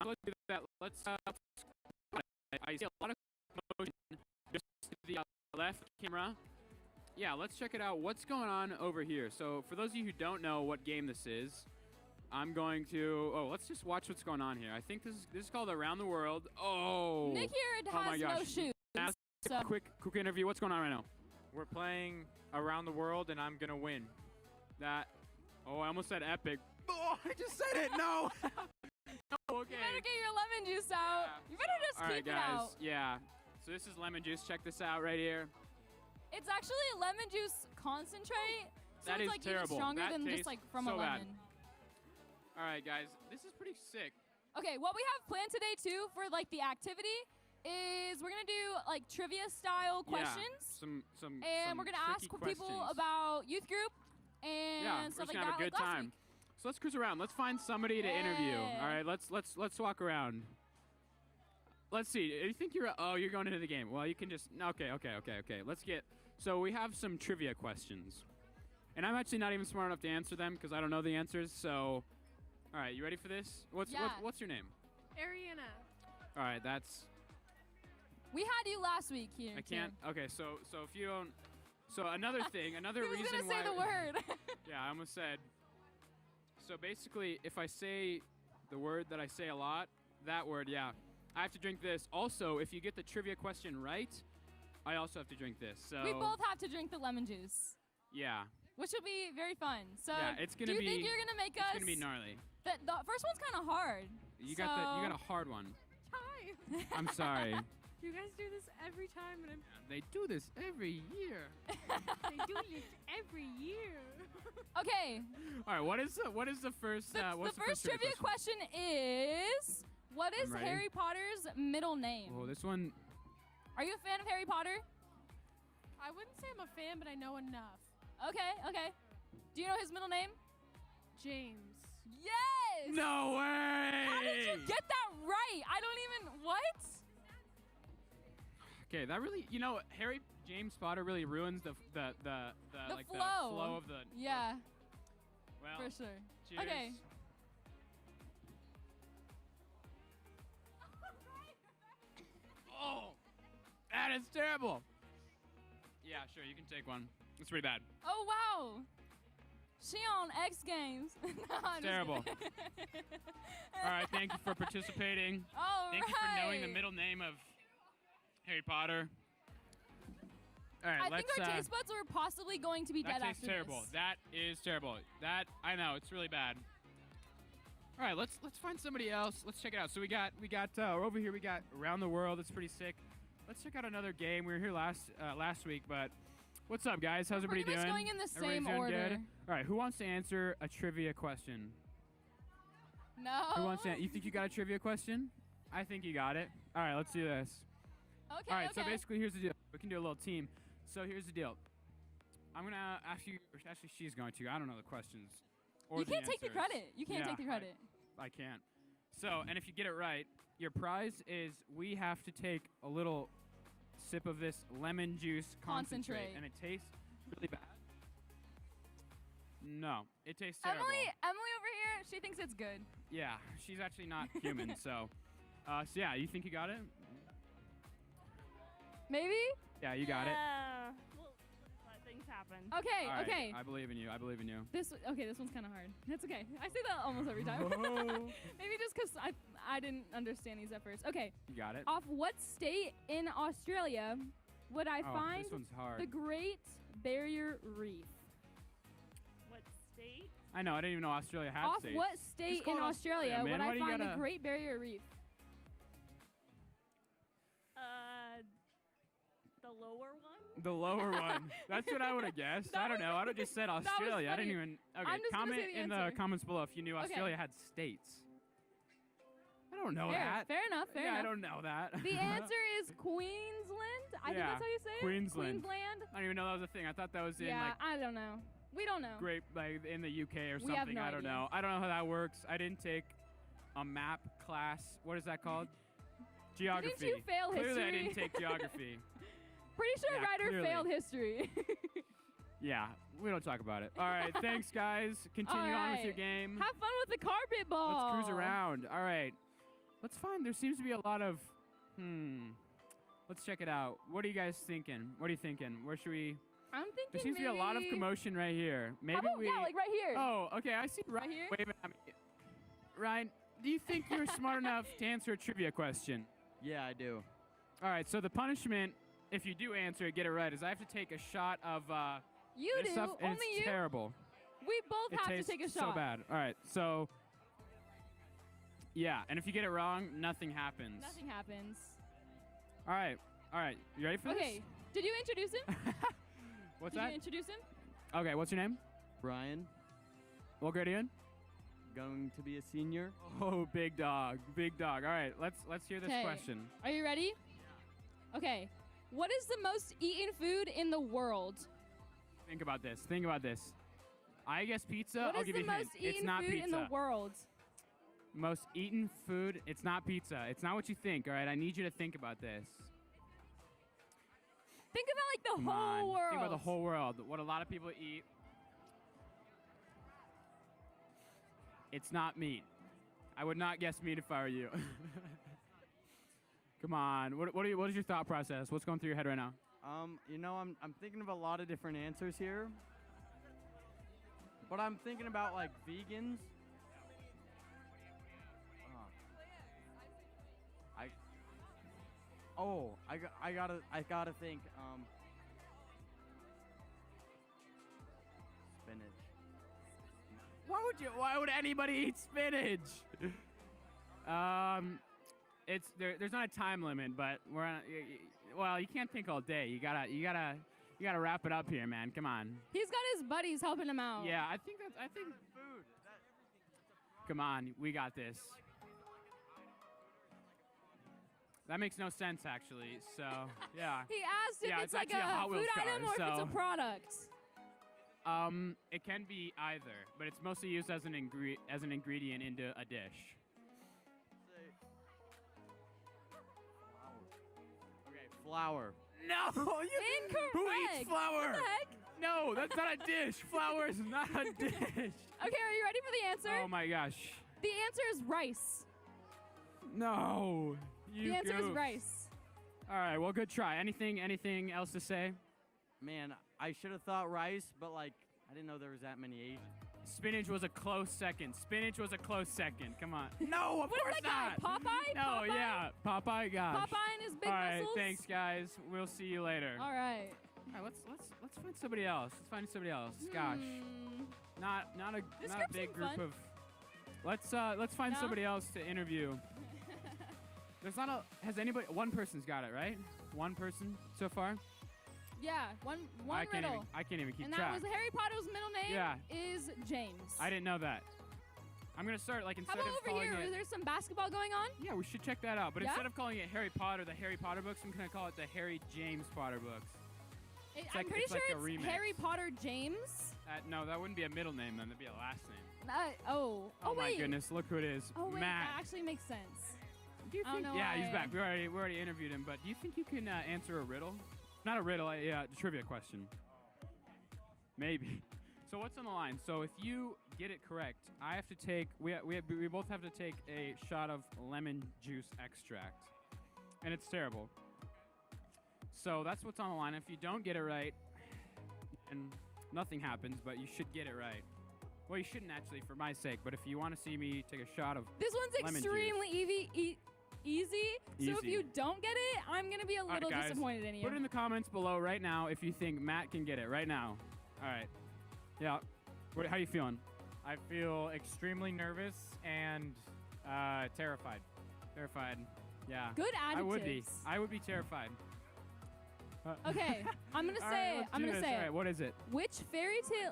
let's do that. I see a lot of motion just to the left camera. Yeah, let's check it out. What's going on over here? So for those of you who don't know what game this is, I'm going to. Oh, let's just watch what's going on here. I think this is called Around the World. Oh. Nick here has no shoes. So. Quick interview. What's going on right now? We're playing Around the World, and I'm gonna win. That. Oh, I almost said epic. Oh, I just said it. No. No, okay. You better get your lemon juice out. Yeah. You better just keep guys, it out. Yeah. So this is lemon juice. Check this out right here. It's actually lemon juice concentrate. So That it's is like terrible. even stronger That than just tastes like from so a bad. lemon. All right, guys. This is pretty sick. Okay, what we have planned today too for like the activity is we're gonna do like trivia style questions. Yeah, and we're gonna ask people questions. about youth group and Yeah, we're stuff just like gonna have that. a good like last time. week. So let's cruise around. Let's find somebody to interview. All right, let's walk around. Let's see. Do you think you're going into the game? Well, you can just okay. Let's get. So we have some trivia questions, and I'm actually not even smart enough to answer them because I don't know the answers. So, all right, you ready for this? What's your name? Ariana. All right, that's. We had you last week here. I can't. too. Okay, so if you don't. So another thing, another He was reason gonna why. say the word. Yeah, I almost said. So basically, if I say the word that I say a lot, that word, yeah, I have to drink this. Also, if you get the trivia question right, I also have to drink this. So We both have to drink the lemon juice, yeah, which will be very fun. So yeah, it's gonna do you be. think you're gonna make us? It's gonna be gnarly. The first one's kind of hard. You got a hard one. Hi. I'm sorry. You guys do this every time, and They do this every year. they do this every year. Okay. All right, what is the first? What's The first trivia question is, what is I'm ready. Harry Potter's middle name? Oh, this one. Are you a fan of Harry Potter? I wouldn't say I'm a fan, but I know enough. Okay. Do you know his middle name? James. Yes! No way! How did you get that right? I don't even, what? Okay, that really, Harry James Potter really ruins the flow of the. Yeah, Well, for sure. cheers. Okay. Oh, that is terrible. Yeah, sure, you can take one. It's pretty bad. Oh, wow. She on X Games. No, I'm just Terrible. kidding. All right, thank you for participating. All Thank you for knowing the right. middle name of Harry Potter. All right, I let's. think our taste buds are possibly going to be that dead tastes after terrible. this. That is terrible. That I know it's really bad. All right, let's find somebody else. Let's check it out. So we got over here. We got Around the World. It's pretty sick. Let's check out another game. We were here last week, but what's up, guys? How's We're everybody pretty much doing? going in the Everybody's same doing order. good? All right, who wants to answer a trivia question? No. Who wants to? You think you got a trivia question? I think you got it. All right, let's do this. Okay. All right, okay. so basically, here's the deal. We can do a little team. So here's the deal. I'm gonna ask you, or actually, she's going to. I don't know the questions. Or You the can't take the answers. credit. You can't Yeah, take the credit. I can't. So, and if you get it right, your prize is we have to take a little sip of this lemon juice concentrate. Concentrate. And it tastes really bad. No, it tastes terrible. Emily over here, she thinks it's good. Yeah, she's actually not human, so yeah, you think you got it? Maybe? Yeah, you got it. Well, let things happen. Okay, All right, okay. I believe in you. I believe in you. This one's kind of hard. That's okay. I say that almost every time. Oh. Maybe just because I didn't understand these at first. Okay. You got it. Off what state in Australia would I Oh, find this one's hard. the Great Barrier Reef? What state? I know. I didn't even know Australia had Off states. what state call in it Australia Australia, would man. Why I do you find the gotta- Great Barrier Reef? The lower one? The lower one. That's what I would have guessed. That I don't was- know. I would have just said was Australia. I didn't funny. even. Okay, I'm just gonna comment say the in the answer. comments below if you knew Okay. Australia had states. I don't know Fair, that. fair enough. Fair yeah, enough. I don't know that. The answer is Queensland. I think Yeah, that's how you say it. Queensland. Queensland. I don't even know that was a thing. I thought that was in Yeah, like I don't know. We don't know. great, like in the UK or We have something. no I don't idea. know. I don't know how that works. I didn't take a map class. What is that called? Geography. you fail Clearly, I history? didn't take geography. Pretty sure Yeah, Ryder clearly. failed history. Yeah, we don't talk about it. All right, thanks, guys. Continue on with your Alright. game. Have fun with the carpet ball. Let's cruise around. All right. Let's find. There seems to be a lot of. Let's check it out. What are you guys thinking? What are you thinking? Where should we? I'm thinking There seems to be a lot of commotion right here. Maybe How about, we. yeah, like right here. Oh, okay. I see. Right here? Wait a minute. Ryan, do you think you're smart enough to answer a trivia question? Yeah, I do. All right. So the punishment, if you do answer it, get it right, is I have to take a shot of You this do. stuff, and Only it's you. terrible. We both It have to tastes take a so shot. bad. All right. So. Yeah, and if you get it wrong, nothing happens. Nothing happens. All right. All right. You ready for Okay. Did you introduce him? this? What's Did that? you introduce him? Okay. What's your name? Brian, What grade are you in? going to be a senior. Oh, big dog. Big dog. All right. Let's hear this 'Kay. question. Are you ready? Okay. What is the most eaten food in the world? Think about this. Think about this. I guess pizza. What I'll is give the you a hint. most It's eaten not food pizza. in the world? Most eaten food. It's not pizza. It's not what you think. All right. I need you to think about this. Think about like the Come whole on. world. Think about the whole world. What a lot of people eat. It's not meat. I would not guess meat if I were you. Come on. What is your thought process? What's going through your head right now? You know, I'm thinking of a lot of different answers here. But I'm thinking about like vegans. I gotta think. Spinach. Why would anybody eat spinach? It's there's not a time limit, but we're on, well, you can't think all day. You gotta wrap it up here, man. Come on. He's got his buddies helping him out. Yeah, I think Food. come on, we got this. That makes no sense actually. So, yeah. He asked if Yeah, it's it's like actually a a Hot Wheels food item car, or if it's so- a product. It can be either, but it's mostly used as an ingredient into a dish. Okay, flour. No, Incorrect. Who eats flour? What the heck? No, that's not a dish. Flour is not a dish. Okay, are you ready for the answer? Oh my gosh. The answer is rice. No. You The answer is goofs. rice. All right, well, good try. Anything else to say? Man, I should have thought rice, but like I didn't know there was that many Asians. Spinach was a close second. Come on. No, of What course is that guy? not. Popeye? No, Popeye? yeah, Popeye. Gosh. Popeye and his big All right, muscles? thanks, guys. We'll see you later. All right. All right, let's find somebody else. Gosh, not a This not a group big seemed group fun. of. Let's find No? somebody else to interview. There's not a. Has anybody? One person's got it, right? One person so far. Yeah, one I can't riddle. even keep And track. that was Harry Potter's middle name Yeah. is James. I didn't know that. I'm gonna start like How instead about of over calling here? it. Is there some basketball going on? Yeah, we should check that out. But Yeah? instead of calling it Harry Potter, the Harry Potter books, I'm gonna call it the Harry James Potter books. I'm like- pretty it's sure like a it's remix. Harry Potter James. No, that wouldn't be a middle name then. That'd be a last name. Oh Oh my wait. goodness, look who it is. Oh wait, Matt. that actually makes sense. Do you I don't think? know Yeah, he's why. back. We already interviewed him. But do you think you can answer a riddle? Not a riddle, a trivia question. Maybe. So what's on the line? So if you get it correct, I have to take. We both have to take a shot of lemon juice extract, and it's terrible. So that's what's on the line. If you don't get it right, and nothing happens, but you should get it right. Well, you shouldn't actually, for my sake. But if you want to see me take a shot of This one's Lemon juice. extremely easy. So if Easy. you don't get it, I'm gonna be a All right, little guys, disappointed in you. put it in the comments below right now if you think Matt can get it right now. All right. Yeah. How you feeling? I feel extremely nervous and terrified. Terrified. Yeah. Good adjectives. I would be terrified. Okay, I'm gonna All say right, it. let's I'm do gonna this. say All right, it. what is it? Which fairy tale?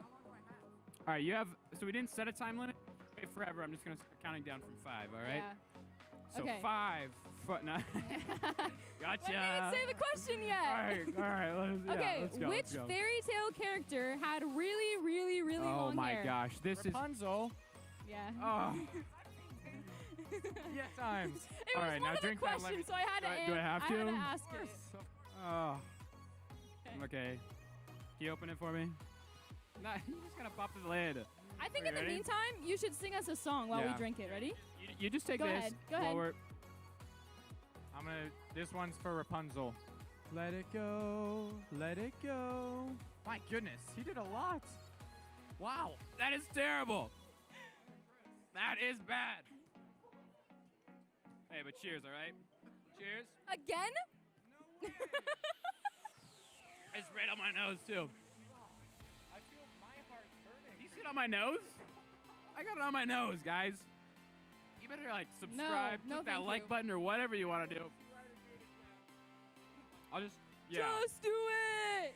All right, you have. So we didn't set a time limit. Wait forever. I'm just gonna start counting down from 5. All right. Yeah. So Okay. 5. No. Gotcha. I didn't say the question yet. All right. All right. Okay, let's go. which let's go. fairy tale character had really Oh long my hair? gosh, this is. Rapunzel. Yeah. Oh. Yes, times. It All was right, one now of the drink that lemon- questions, so I had to. Do I have I had to to? ask it. Oh. Okay. Okay. Can you open it for me? No, you just gotta pop the lid. I think Are in you the ready? meantime, you should sing us a song while we Yeah. drink it. Ready? You just take Go this ahead, go while ahead. we're This one's for Rapunzel. Let it go, let it go. My goodness, he did a lot. Wow, that is terrible. That is bad. Hey, but cheers, all right? Cheers. Again? It's right on my nose, too. I feel my heart hurting. You see it on my nose? I got it on my nose, guys. You better, like, subscribe, no, click that thank like you. button or whatever you want to do. I'll just, yeah. Just do it!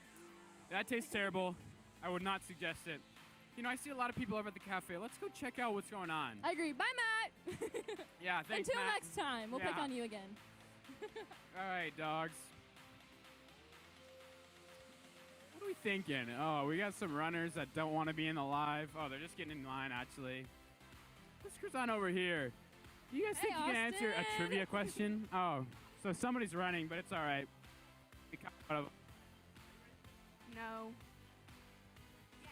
That tastes terrible. I would not suggest it. You know, I see a lot of people over at the cafe. Let's go check out what's going on. I agree. Bye, Matt. Yeah, thanks, Until Matt. next time, we'll pick Yeah. on you again. All right, dogs. What are we thinking? Oh, we got some runners that don't want to be in the live. Oh, they're just getting in line, actually. Let's cruise on over here. Do you guys Hey, think you can answer a Austin. trivia question? Oh, so somebody's running, but it's all right. We cut out of- No. Yes.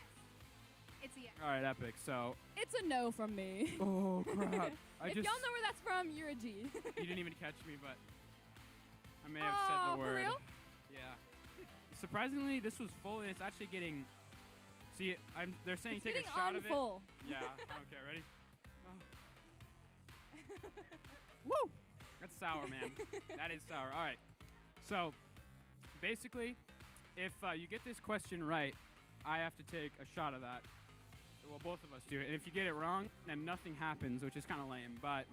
It's a yes. All right, epic. So, It's a no from me. oh crap! I If just y'all know where that's from, you're a G. you didn't even catch me, but I may have said Oh, the for word. real? Yeah. Surprisingly, this was full, and it's actually getting. See, they're saying It's take a getting shot on of it. full. Yeah. Okay. Ready? Woo! That's sour, man. That is sour. All right. So, basically, if you get this question right, I have to take a shot of that. Well, both of us do it. And if you get it wrong, then nothing happens, which is kind of lame. But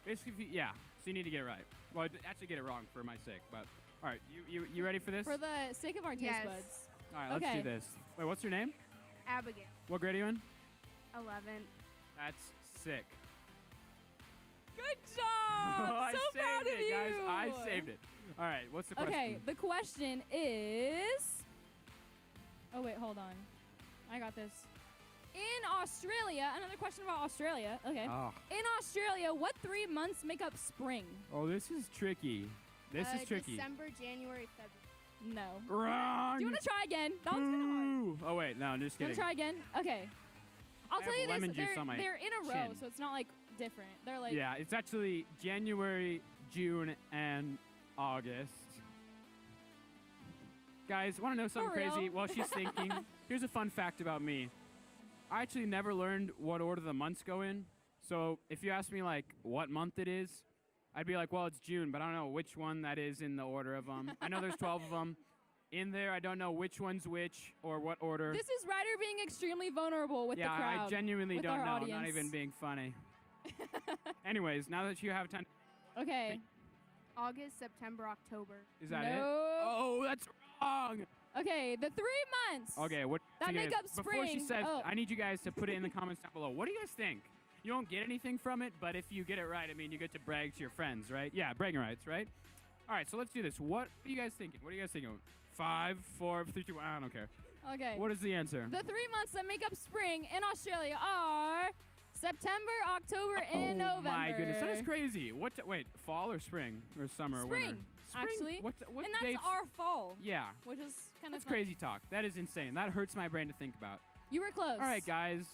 basically, yeah. So you need to get it right. Well, actually, get it wrong for my sake. But all right, you ready for this? For the sake of our taste Yes. buds. All right, let's Okay. do this. Wait, what's your name? Abigail. What grade are you in? 11. That's sick. Good job! I so saved proud it, of you! guys. I saved it. All right, what's the question? Okay, the question is. Oh, wait, hold on. I got this. In Australia, another question about Australia. Okay. Oh. In Australia, what 3 months make up spring? Oh, this is tricky. This is tricky. December, January, February. No. Wrong. Do you want to try again? That one's kind of hard. Boo. Oh wait, no, I'm just You want kidding. to try again? Okay. I'll I tell have you lemon this. juice on my They're in a row, chin. so it's not like different. They're like. Yeah, it's actually January, June, and August. Guys, want to know something For real? crazy? While she's thinking, here's a fun fact about me. I actually never learned what order the months go in. So if you ask me like what month it is, I'd be like, well, it's June, but I don't know which one that is in the order of them. I know there's 12 of them. In there, I don't know which one's which or what order. This is Ryder being extremely vulnerable with yeah, the crowd. I genuinely with don't our know. audience. I'm not even being funny. Anyways, now that you have time, Okay. August, September, October. is that no. it? Oh, that's wrong. Okay, the 3 months. Okay, what? That thing make is, up Before she spring. says, Oh. I need you guys to put it in the comments down below. What do you guys think? You won't get anything from it, but if you get it right, I mean, you get to brag to your friends, right? Yeah, bragging rights, right? All right, so let's do this. What are you guys thinking? What are you guys thinking? 5, 4, 3, 2, 1. I don't care. Okay. What is the answer? The 3 months that make up spring in Australia are September, October, and oh November. my goodness, that is crazy. What? Wait, fall or spring or summer or winter? Spring, actually. What And that's dates? our fall, Yeah, which is kind of that's crazy talk. That is insane. That hurts my brain to think about. You were close. All right, guys.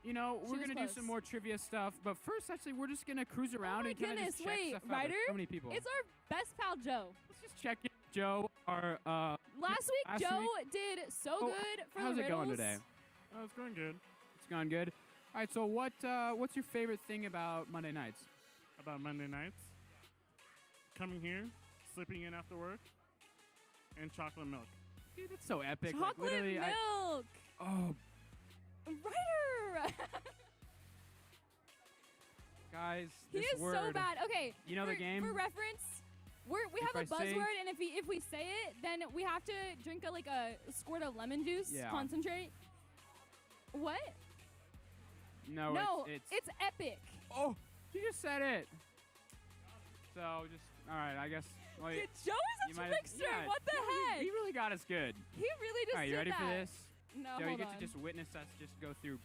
You know, She we're was gonna do close. some more trivia stuff, but first, actually, we're just gonna cruise around my and kind of goodness, just check wait, stuff out. There's Ryder? so many people. It's our best pal, Joe. Let's just check in. Joe, our Last week, Last Joe week- did so Oh, good for how's the it going riddles. today? Oh, it's going good. It's gone good. All right, so what's your favorite thing about Monday nights? About Monday nights. Coming here, sleeping in after work, and chocolate milk. Dude, that's so epic. Chocolate like, literally, milk. oh, Ryder. guys, He this is word. so bad. Okay. You know the for, game? For reference, we If have a I say- buzzword, and if we say it, then we have to drink a squirt of lemon juice. Yeah. Concentrate. What? No, no, it's epic. Oh, you just said it. So just all right, I guess. Well, Dude, Joe you is a might- trickster. yeah, what the heck? He really got us good. He really just All right, you did ready that. for this? No, Joe, you hold get on. to just witness us just go through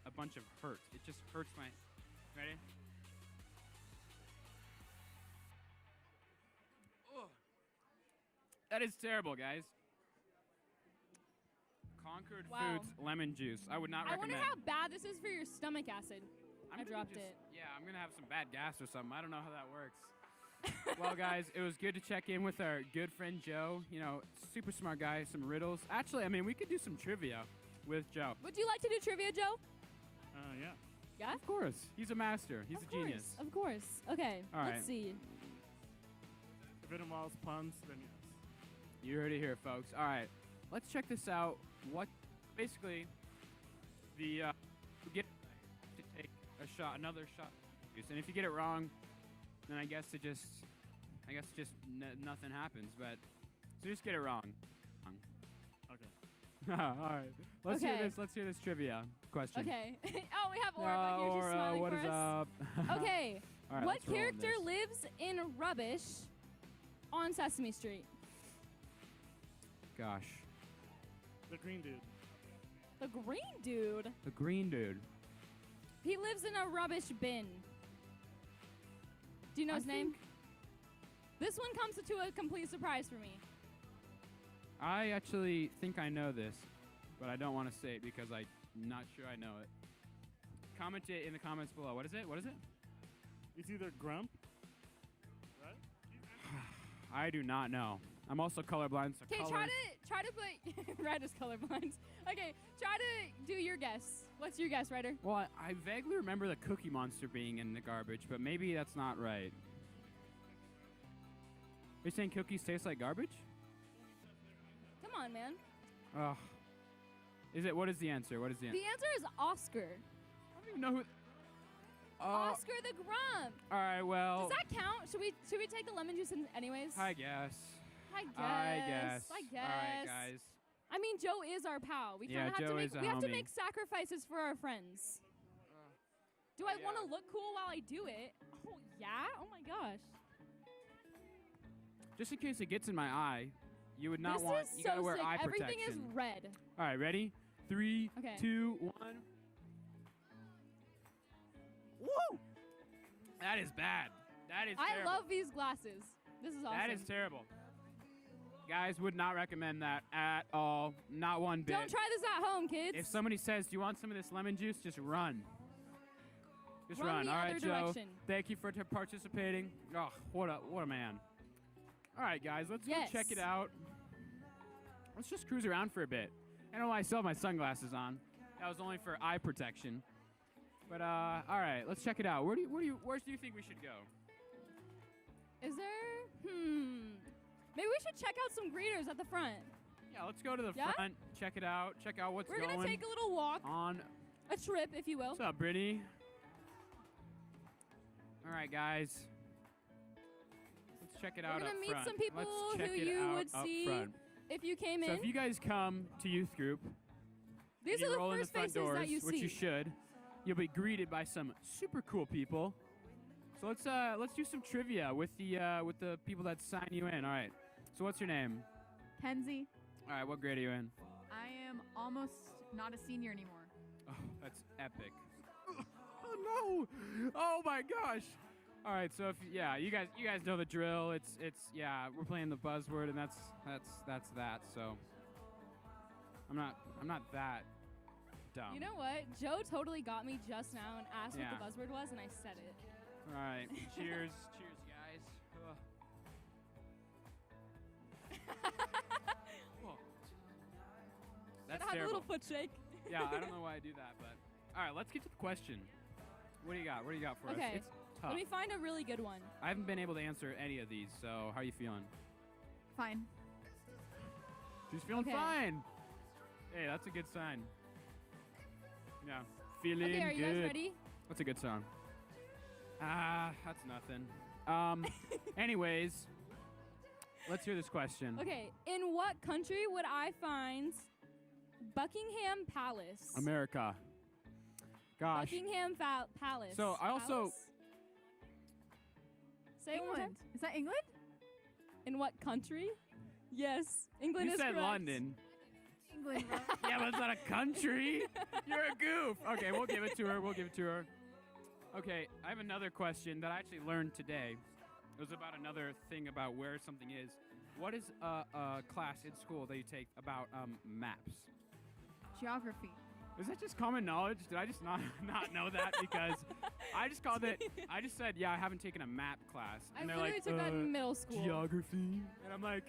a bunch of hurt. It just hurts my. Ready? Oh. That is terrible, guys. Concord Wow. Foods lemon juice. I would not I wonder recommend. how bad this is for your stomach acid. I'm I gonna dropped just- it. Yeah, I'm gonna have some bad gas or something. I don't know how that works. Well, guys, it was good to check in with our good friend Joe. You know, super smart guy. Some riddles. Actually, I mean, we could do some trivia with Joe. Would you like to do trivia, Joe? Yeah. Yeah? Of course. He's a master. He's Of a genius. course, Of course. Okay, All right. let's see. If it involves puns, then yes. You heard it here, folks. All right, let's check this out. What, basically, we get to take another shot, and if you get it wrong, then I guess nothing happens. But so just get it wrong. Okay. All right, let's hear Okay. this. Let's hear this trivia question. Okay. Oh, we have Aura back here. She's Aura, smiling what for is us. up? Okay. All right, What let's roll on character this. lives in rubbish on Sesame Street? Gosh, The green dude. The green dude. the green dude. He lives in a rubbish bin. Do you know I his name? think- This one comes to a complete surprise for me. I actually think I know this, but I don't want to say it because I'm not sure I know it. Comment it in the comments below. What is it? What is it? It's either Grump, right? I do not know. I'm also colorblind, so Okay, colors. try to put Red is colorblind. Okay, try to do your guess. What's your guess, Ryder? Well, I vaguely remember the Cookie Monster being in the garbage, but maybe that's not right. You're saying cookies taste like garbage? Come on, man. Ugh. Is it? What is the answer? What is the answer? The answer is Oscar. I don't even know who. Oscar the Grump. All right. Well. Does that count? Should we take the lemon juice anyways? I guess. I guess. I guess. I guess. All right, guys. I mean, Joe is our pal. We Yeah, kind of have Joe to make is a we have to homie. make sacrifices for our friends. Do I want to look cool while I do it? Oh yeah. Oh my gosh. Just in case it gets in my eye, you would not this want. is You so gotta wear sick. eye Everything protection. is red. All right, ready? 3, Okay. 2, 1. Woo! That is bad. That is I terrible. love these glasses. This is awesome. That is terrible. Guys, would not recommend that at all. Not one bit. Don't try this at home, kids. If somebody says, "Do you want some of this lemon juice?" just run. Just Run run. the All other right, Joe. direction. Thank you for participating. Oh, what a man. All right, guys, let's Yes. go check it out. Let's just cruise around for a bit. I know I still have my sunglasses on. That was only for eye protection. But all right, let's check it out. Where do you think we should go? Is there? Maybe we should check out some greeters at the front. Yeah, let's go to the Yeah? front. Check it out. Check out what's We're going gonna take a little walk, on. a trip, if you will. What's up, Brittany? All right, guys. Let's check it out We're up gonna meet front. some people Let's check who it you out would up see front. if you came So in. if you guys come to youth group, These and are you the roll in first the front faces doors, that you which see. you should, you'll be greeted by some super cool people. So let's do some trivia with the people that sign you in. All right. So what's your name? Kenzie, All right. What grade are you in? I am almost not a senior anymore. Oh, that's epic. Oh no! Oh my gosh! All right, so if you guys know the drill. It's we're playing the buzzword, and that's that. So I'm not that dumb. You know what? Joe totally got me just now and asked Yeah. what the buzzword was, and I said it. All right, cheers, guys. Ugh. Whoa. That's Gotta have a terrible. little foot shake. Yeah, I don't know why I do that, but all right, let's get to the question. What do you got? What do you got for us? Okay. It's tough. Let me find a really good one. I haven't been able to answer any of these, so how are you feeling? Fine. She's feeling Okay. fine. Hey, that's a good sign. Yeah, feeling Okay, are you good. guys ready? That's a good song. That's nothing. Anyways, let's hear this question. Okay, in what country would I find Buckingham Palace? America. Gosh. Buckingham Palace. So, I also- Palace? Say it one more time. England. Is that England? In what country? Yes, England You is said correct. London. England, bro. Yeah, but it's not a country. You're a goof. Okay, we'll give it to her. Okay, I have another question that I actually learned today. It was about another thing about where something is. What is a class in school that you take about maps? Geography. Is that just common knowledge? Did I just not know that? Because I just called it. I just said, yeah, I haven't taken a map class, I and they're literally like, took that in middle school. geography, and I'm like,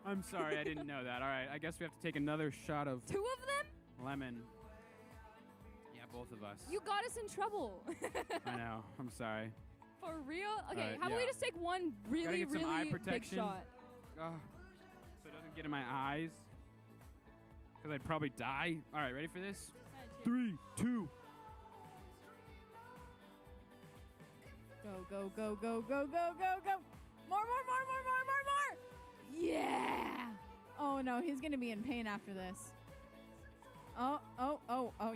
I'm sorry, I didn't know that. All right, I guess we have to take another shot of 2 of them? lemon. Yeah, both of us. You got us in trouble. I know. I'm sorry. For real? Okay, Alright, how about we yeah. just take one really, get some eye really big protection. shot? Ugh. So it doesn't get in my eyes. Because I'd probably die. All right, ready for this? 3, 2. Go, go, go, go, go, go, go, go. More. Yeah. Oh, no. He's going to be in pain after this. Oh,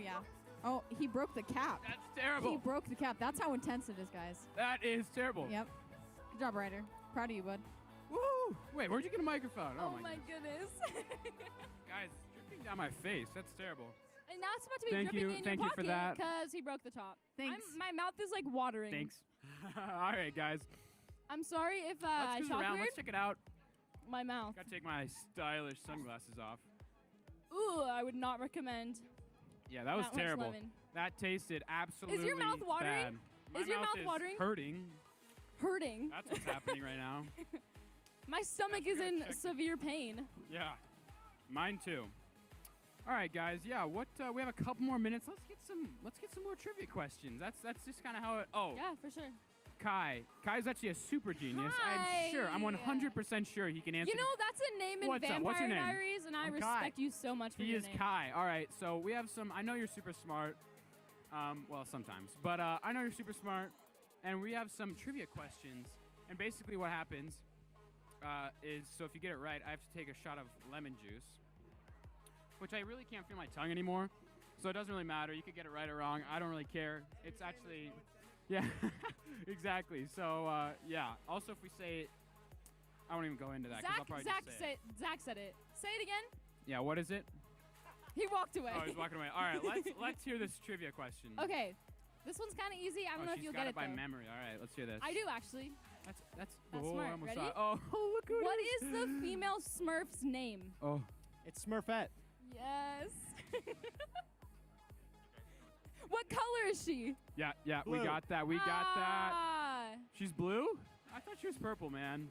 yeah. Oh, he broke the cap. That's terrible. He broke the cap. That's how intense it is, guys. That is terrible. Yep. Good job, Ryder. Proud of you, bud. Woo! Wait, where'd you get a microphone? Oh my goodness. Guys, it's dripping down my face. That's terrible. And now it's about to be Thank dripping you- in thank your you for pocket that. because he broke the top. Thanks. My mouth is like watering. Thanks. All right, guys. I'm sorry if Let's I cruise talk around. weird. Let's check it out. My mouth. Gotta take my stylish sunglasses off. Ooh, I would not recommend. Yeah, that was that much terrible. lemon. That tasted absolutely mouth watering? bad. My Is your mouth is watering? hurting. Hurting. That's what's happening right now. My stomach Guys, is we gotta in check severe pain. Yeah, mine too. All right, guys. Yeah, what? We have a couple more minutes. Let's get some more trivia questions. That's just kind of how it. Oh, Yeah, for sure. Kai's actually a super genius. Kai. I'm sure. I'm 100% sure he can answer. You know, that's a name in What's up? Vampire What's your name? Diaries, and I I'm Kai. respect you so much for He your is name. Kai. All right, so we have some. I know you're super smart. Well, sometimes, but I know you're super smart, and we have some trivia questions. And basically, what happens is, so if you get it right, I have to take a shot of lemon juice, which I really can't feel my tongue anymore. So it doesn't really matter. You could get it right or wrong. I don't really care. It's actually, yeah, exactly. So yeah. Also, if we say it, I won't even go into that because I'll probably just say it. Zach said it. Say it again. Yeah. What is it? He walked away. Oh, he's walking away. All right, let's hear this trivia question. Okay, this one's kind of easy. I don't know if she's you'll got get it by though. memory. All right, let's hear this. I do actually. That's That's oh, smart. I almost Ready? saw it. Oh, look who it What is. is the female Smurf's name? Oh, It's Smurfette. Yes. What color is she? yeah, we Blue. got that. We got that. Ah. She's blue? I thought she was purple, man.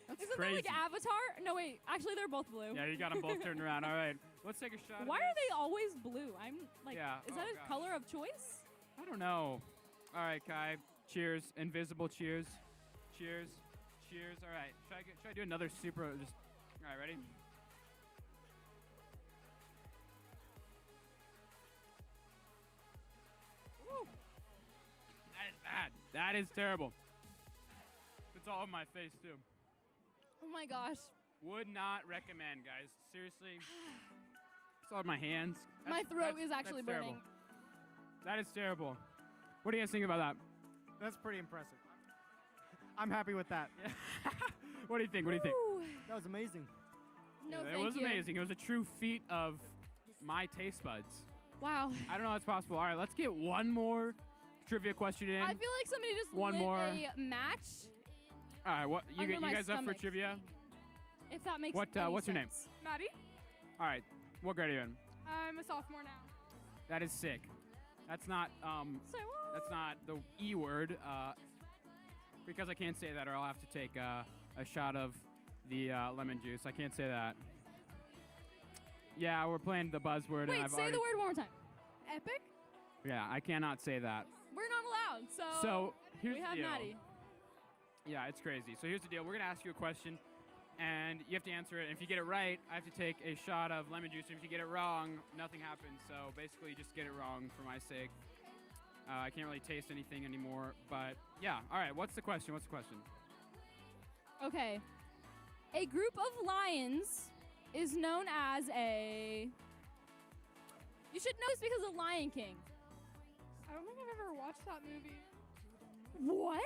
That's Isn't crazy. that like Avatar? No, wait. Actually, they're both blue. Yeah, you got them both turned around. All right, let's take a shot. of Why are this. they always blue? I'm like, Yeah, is oh that a gosh. color of choice? I don't know. All right, Kai. Cheers. Invisible cheers. Cheers. Cheers. All right. Should I do another super? Just. All right, ready? Woo. That is bad. That is terrible. It's all on my face too. Oh my gosh. Would not recommend, guys. Seriously. It's all in my hands. My throat is that's actually terrible. burning. That is terrible. What do you guys think about that? That's pretty impressive. I'm happy with that. What do you think? What do you think? Ooh. That was amazing. No, it thank was you. amazing. It was a true feat of my taste buds. Wow. I don't know how it's possible. All right, let's get one more trivia question in. I feel like somebody just One lit more. a match. All right, what you, under you my guys up for stomach. trivia? If that makes What, any what's your name? sense. Maddie, All right, what grade are you in? I'm a sophomore now. That is sick. That's not So what? that's not the E word. Because I can't say that, or I'll have to take a shot of the lemon juice. I can't say that. Yeah, we're playing the buzzword. and Wait, I've say already, the word one more time. Epic? Yeah, I cannot say that. We're not allowed. So, So here's we the have deal. Maddie. Yeah, it's crazy. So here's the deal. We're gonna ask you a question, and you have to answer it. And if you get it right, I have to take a shot of lemon juice. And if you get it wrong, nothing happens. So basically, just get it wrong for my sake. I can't really taste anything anymore. But yeah, all right. What's the question? What's the question? Okay. A group of lions is known as a. You should know this because of Lion King. I don't think I've ever watched that movie. What?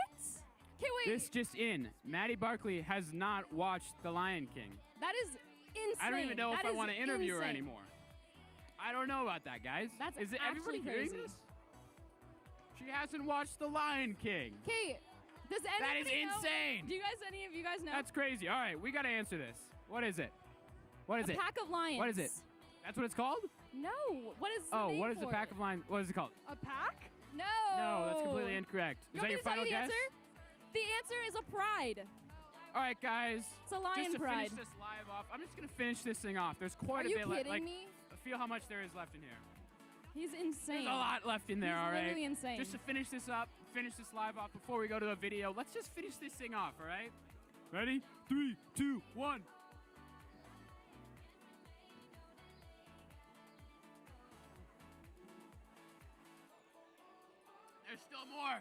Okay, wait. This just in. Maddie Barkley has not watched The Lion King. That is insane. I don't even know if That I is want to interview her insane. anymore. I don't know about that, guys. That's is it actually everybody hearing crazy. this? She hasn't watched The Lion King. Okay, does That is anybody know? insane. Do you guys, any of you guys know? That's crazy. All right, we got to answer this. What is it? What is a it? pack of lions. What is it? That's what it's called? No. What is the Oh, name what is the for pack it? of lions? What is it called? A pack? No. No, that's completely incorrect. Is You that want me your to tell final you the guess? answer? The answer is a pride. All right, guys. It's a lion Just to pride. finish this live off, I'm just gonna finish this thing off. There's quite Are a you bit left. kidding Like, me? feel how much there is left in here. He's insane. There's a lot left in there. He's all right. literally insane. Just to finish this up, finish this live off before we go to a video. Let's just finish this thing off. All right. Ready? 3, 2, 1. There's still more.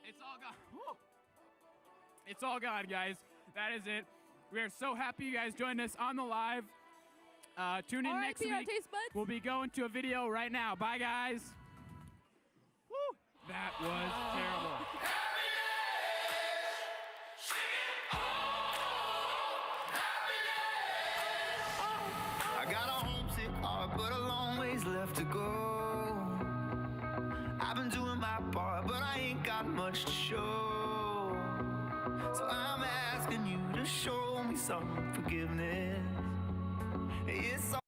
It's all gone. Woo. It's all gone, guys. That is it. We are so happy you guys joined us on the live. Tune in All right, next PR week. Taste Buds. We'll be going to a video right now. Bye, guys. Woo. That was terrible. I got a homesick heart, but a long ways left to go. I've been doing my part, but I ain't got much to show. So I'm asking you to show me some forgiveness. It's all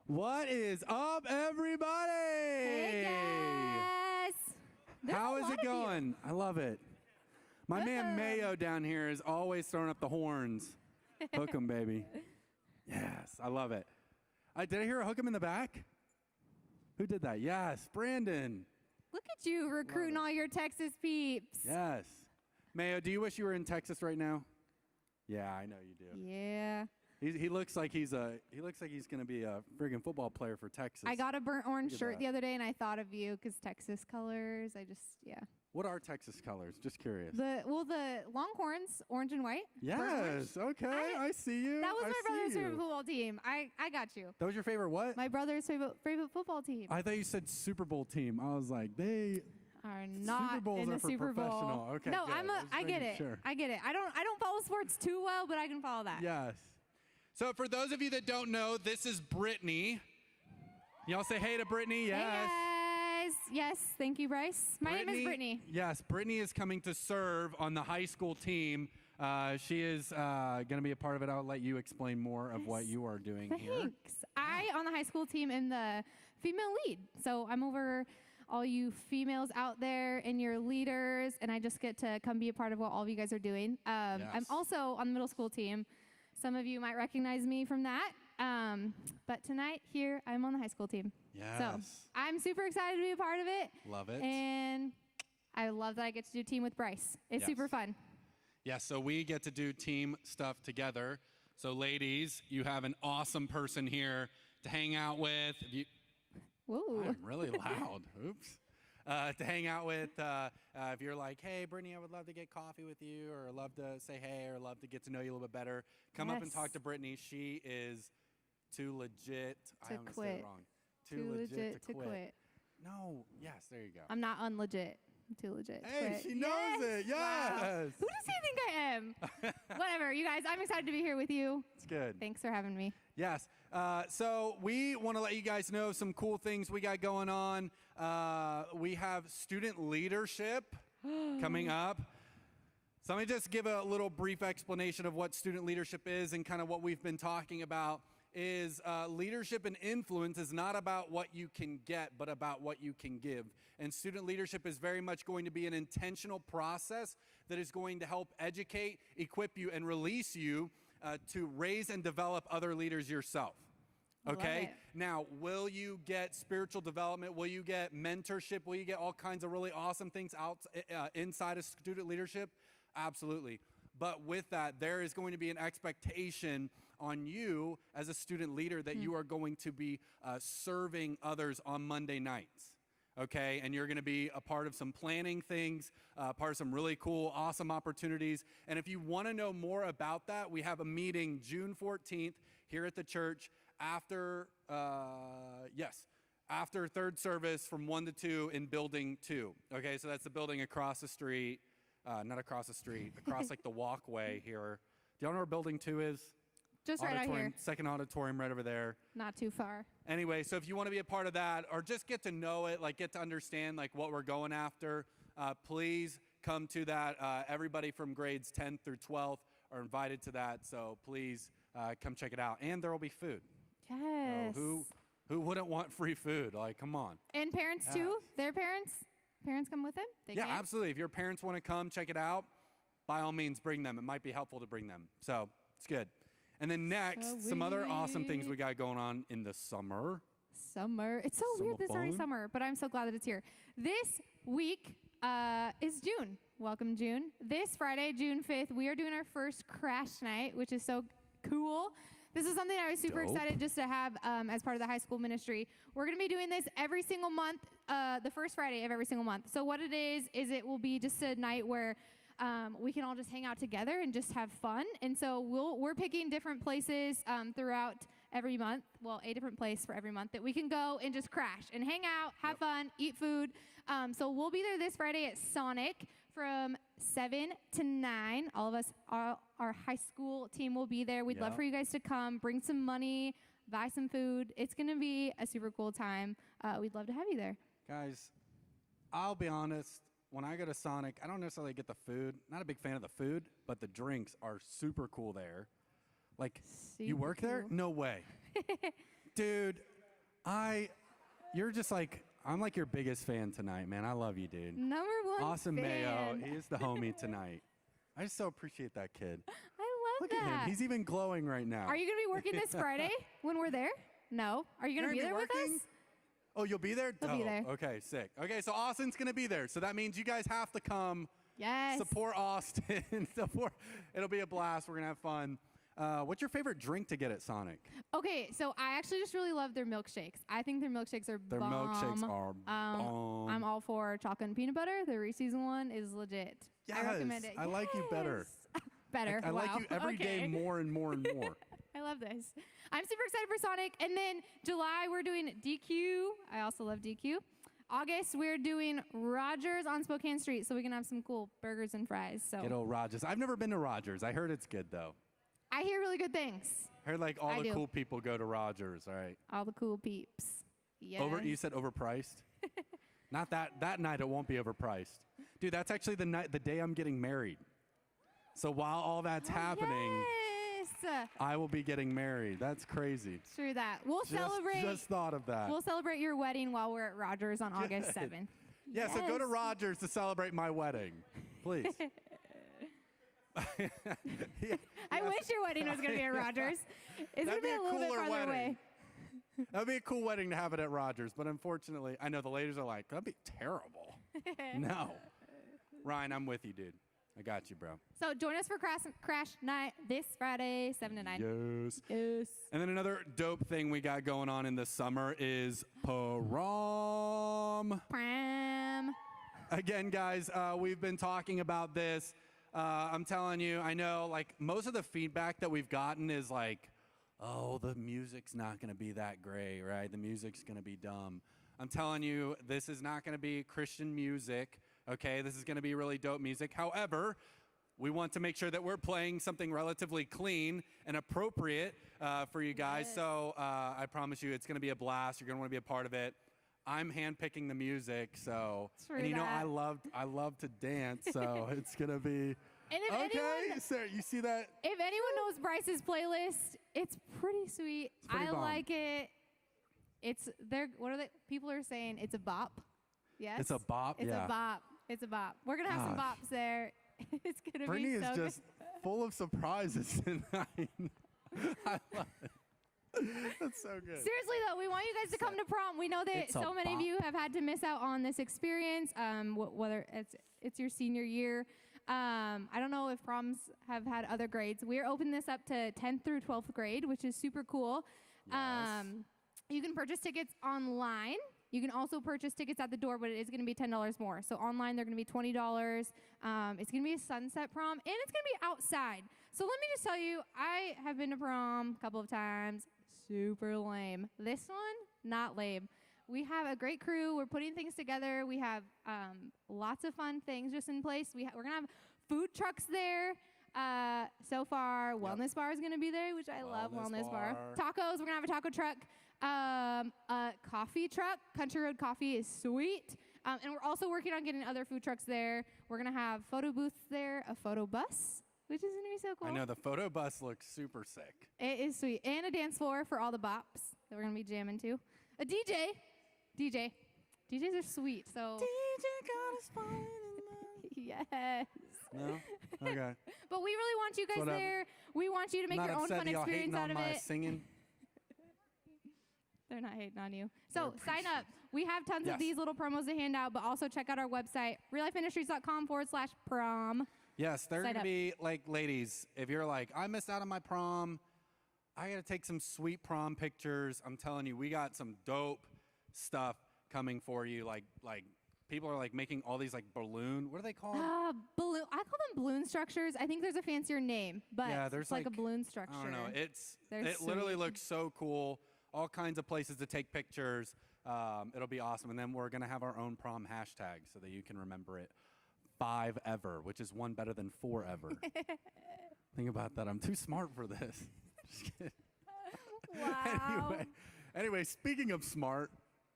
What is up, everybody? Hey guys. There's How a is lot it of you. going? I love it. My man Mayo down here is always throwing up the horns. Hook 'em, baby. Yes, I love it. Did I hear a hook 'em in the back? Who did that? Yes, Brandon. Look at you recruiting all your Texas peeps. Yes. Mayo, do you wish you were in Texas right now? Yeah, I know you do. Yeah. He looks like he's going to be a friggin' football player for Texas. I got a burnt orange Look at shirt that. the other day, and I thought of you because Texas colors. Yeah. What are Texas colors? Just curious. The Longhorns, orange and white. burnt orange. Yes. Okay. I see you. That was I my see brother's you. favorite football team. I got you. That was your favorite what? My brother's favorite football team I thought you said Super Bowl team. I was like, they. are not Super Bowls in are the for Super Bowl. professional. Okay, no, good. I get it. Sure. I get it. I don't follow sports too well, but I can follow that. Yes. So for those of you that don't know, this is Brittany. Y'all say hey to Brittany. Yes. Hey guys. Yes. Thank you, Bryce. My name is Brittany. Yes, Brittany is coming to serve on the high school team. She is going to be a part of it. I'll let you explain more of what you are doing here. Thanks. I, on the high school team, am the female lead. So I'm over all you females out there and your leaders, and I just get to come be a part of what all of you guys are doing. I'm also on the middle school team. Some of you might recognize me from that. But tonight, here, I'm on the high school team. Yes. So I'm super excited to be a part of it. Love it. And I love that I get to do team with Bryce. It's Yes. super fun. Yeah, so we get to do team stuff together. So ladies, you have an awesome person here to hang out with. Whoa. I'm really loud. Oops. To hang out with. If you're like, hey, Brittany, I would love to get coffee with you, or love to say hey, or love to get to know you a little bit better, come up and talk Yes. to Brittany. She is too legit. I To almost said quit. it wrong. Too legit to quit. No, yes, there you go. I'm not unlegit. I'm too legit. to Hey, quit. she knows it. Wow. Yes. Who does he think I am? Whatever, you guys. I'm excited to be here with you. It's good. Thanks for having me. Yes. So we want to let you guys know some cool things we got going on. We have student leadership coming up. So let me just give a little brief explanation of what student leadership is and kind of what we've been talking about. Is leadership and influence is not about what you can get, but about what you can give. And student leadership is very much going to be an intentional process that is going to help educate, equip you, and release you to raise and develop other leaders yourself. Love Okay? it. Now, will you get spiritual development? Will you get mentorship? Will you get all kinds of really awesome things inside of student leadership? Absolutely. But with that, there is going to be an expectation on you as a student leader that you are going to be serving others on Monday nights. Okay, and you're going to be a part of some planning things, part of some really cool, awesome opportunities. And if you want to know more about that, we have a meeting June 14th here at the church after third service from 1 to 2 in building 2. Okay, so that's the building across the street, not across the street, across like the walkway here. Do y'all know where building 2 is? Just right out Auditorium, here. second auditorium right over there. Not too far. Anyway, so if you want to be a part of that or just get to know it, like get to understand like what we're going after, please come to that. Everybody from grades 10th through 12th are invited to that. So please come check it out. And there will be food. Yes. So who wouldn't want free food? Like, come on. And parents too? Their parents? Parents come with them? They Yeah, can? absolutely. If your parents want to come check it out, by all means, bring them. It might be helpful to bring them. So it's good. And then next, some other awesome things we got going on in the summer. Summer. It's so weird that it's already fun. summer, but I'm so glad that it's here. This week is June. Welcome, June. This Friday, June 5th, we are doing our first crash night, which is so cool. This is something I was super Dope. excited just to have as part of the high school ministry. We're going to be doing this every single month, the first Friday of every single month. So what it is it will be just a night where we can all just hang out together and just have fun. And so we're picking different places throughout every month, well, a different place for every month that we can go and just crash and hang out, have fun, eat food. So we'll be there this Friday at Sonic from 7 to 9. All of us, our high school team will be there. We'd love for you guys to come, bring some money, buy some food. It's going to be a super cool time. We'd love to have you there. Guys, I'll be honest. When I go to Sonic, I don't necessarily get the food. Not a big fan of the food, but the drinks are super cool there. Like, you Super work there? cool. No way. Dude, you're just like, I'm like your biggest fan tonight, man. I love you, dude. Number one Awesome fan. Mayo. He is the homie tonight. I just so appreciate that kid. I love Look that. at him. He's even glowing right now. Are you going to be working this Friday when we're there? No. Are you going to be You're there gonna with be working? us? Oh, you'll be there? He'll be Dope. there. Okay, sick. Okay, so Austin's going to be there. So that means you guys have to come. Yes. Support Austin. It'll be a blast. We're going to have fun. what's your favorite drink to get at Sonic? Okay, so I actually just really love their milkshakes. I think their milkshakes are Their bomb. milkshakes are bomb. I'm all for chocolate and peanut butter. The Reese's one is legit. Yes, I recommend it. I like you better. Yes. Better. I like Wow. you every day Okay. more and more and more. I love this. I'm super excited for Sonic. And then July, we're doing DQ. I also love DQ. August, we're doing Rogers on Spokane Street, so we can have some cool burgers and fries. So Good old Rogers. I've never been to Rogers. I heard it's good though. I hear really good things. I heard like all I the do. cool people go to Rogers. All right. All the cool peeps. Yeah. You said overpriced? Not that night. It won't be overpriced, dude. That's actually the day I'm getting married. So while all that's happening, Yes. I will be getting married. That's crazy. True that. We'll celebrate. Just thought of that. We'll celebrate your wedding while we're at Rogers on August 7th. Yeah, so go to Yes. Rogers to celebrate my wedding, please. Yeah, I wish your wedding was going to be at Rogers. It's going That'd to be be a a little bit cooler farther wedding. away. That would be a cool wedding to have it at Rogers, but unfortunately, I know the ladies are like, that'd be terrible. No. Ryan, I'm with you, dude. I got you, bro. So join us for Crash Night this Friday, 7 to 9. Yes. Yes. And then another dope thing we got going on in the summer is prom. Pram. Again, guys, we've been talking about this. I'm telling you, I know, like, most of the feedback that we've gotten is like, oh, the music's not going to be that great, right? The music's going to be dumb. I'm telling you, this is not going to be Christian music, okay? This is going to be really dope music. However, we want to make sure that we're playing something relatively clean and appropriate for you guys. Yes. So I promise you, it's going to be a blast. You're going to want to be a part of it. I'm handpicking the music, so True and you know that. I love to dance, so it's gonna be And if okay. anyone, Sarah, you see that? if anyone knows Bryce's playlist, it's pretty sweet. pretty I bomb. like it. It's there. What are they? People are saying it's a bop. Yes. It's a bop. It's yeah. a bop. It's a bop. We're gonna have some Gosh. bops there. It's gonna Brittany be so is just full of surprises tonight. I love it. That's so good. Seriously though, we want you guys to come to prom. We know that It's a so many of bop. you have had to miss out on this experience. Whether it's your senior year. I don't know if proms have had other grades. We're opening this up to 10th through 12th grade, which is super cool. Yes. You can purchase tickets online. You can also purchase tickets at the door, but it is going to be $10 more. So online, they're going to be $20. It's going to be a sunset prom, and it's going to be outside. So let me just tell you, I have been to prom a couple of times. Super lame. This one, not lame. We have a great crew. We're putting things together. We have lots of fun things just in place. We're going to have food trucks there. So far, Wellness Bar is going to be there, which I love. Wellness Wellness Bar. Bar. Tacos, we're going to have a taco truck. A coffee truck. Country Road Coffee is sweet. And we're also working on getting other food trucks there. We're going to have photo booths there, a photo bus, which is going to be so cool. I know the photo bus looks super sick. It is sweet. And a dance floor for all the bops that we're going to be jamming to. A DJ. DJs are sweet, so. Yes. No? Okay. But we really want you guys Whatever. there. We want you to make Not your own upset fun that y'all experience hating out on of my it. singing. They're not hating on you. So sign up. We have tons Yes. of these little promos to hand out, but also check out our website, reallifeministries.com/prom. Yes, they're Sign going to up. be like, ladies, if you're like, I missed out on my prom, I got to take some sweet prom pictures. I'm telling you, we got some dope stuff coming for you. Like people are like making all these like balloon, what are they called? Balloon. I call them balloon structures. I think there's a fancier name, but Yeah, there's it's like a like- balloon structure. I don't know. It They're literally sweet. looks so cool. All kinds of places to take pictures. It'll be awesome. And then we're going to have our own prom hashtag so that you can remember it. 5EVER, which is one better than forever. Think about that. I'm too smart for this. Just kidding. Wow. Anyway, speaking of smart,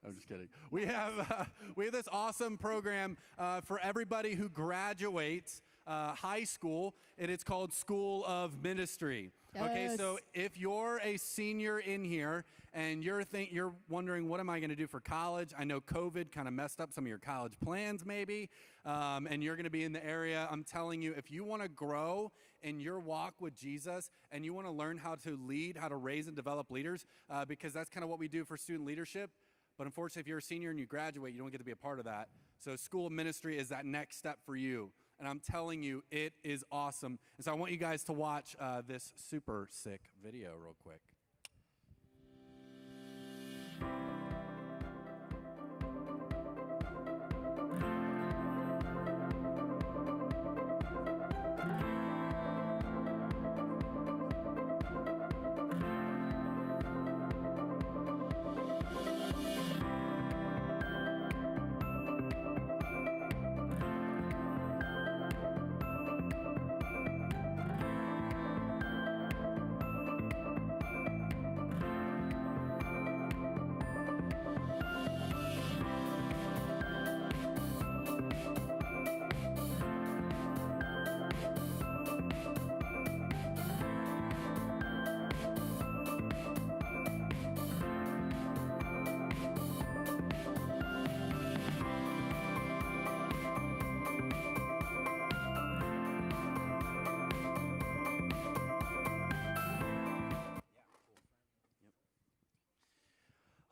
I'm just kidding. We have this awesome program for everybody who graduates high school, and it's called School of Ministry. Okay, so Yes. if you're a senior in here and you're wondering, what am I going to do for college? I know COVID kind of messed up some of your college plans, maybe, and you're going to be in the area. I'm telling you, if you want to grow in your walk with Jesus and you want to learn how to lead, how to raise and develop leaders, because that's kind of what we do for student leadership. But unfortunately, if you're a senior and you graduate, you don't get to be a part of that. So School of Ministry is that next step for you. and I'm telling you, it is awesome. And so I want you guys to watch this super sick video real quick.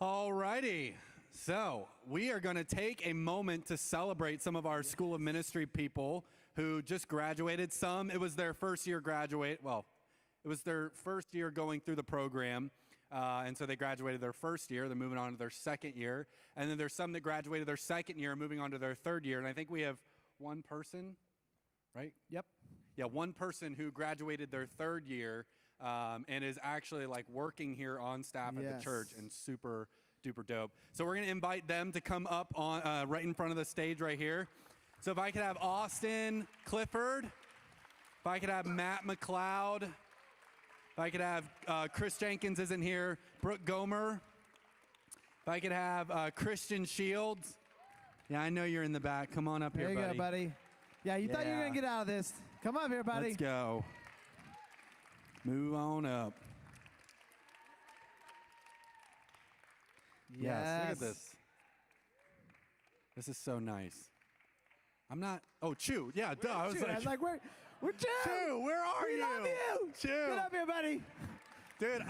Alrighty, so we are going to take a moment to celebrate some of our School of Ministry people who just graduated. Some, it was their first year graduate. Well, it was their first year going through the program, and so they graduated their first year. They're moving on to their second year, and then there's some that graduated their second year, moving on to their third year. And I think we have one person, right? Yep. Yeah, one person who graduated their third year and is actually like working here on staff at the church, and super duper dope. So we're going to invite them to come up on right in front of the stage right here. So if I could have Austin Clifford, if I could have Matt McLeod, if I could have Chris Jenkins isn't here, Brooke Gomer, if I could have Christian Shields. Yeah, I know you're in the back. Come on up here, buddy. There you go, buddy. Yeah, you thought you were going to get out of this. Come up here, buddy. Let's go. Move on up. Yes, look at this. This is so nice. I'm not. Oh, Chew. Yeah, duh. I was like, we're Chew. Chew, where are we you? Love you. Chew. Get up here, buddy. Dude,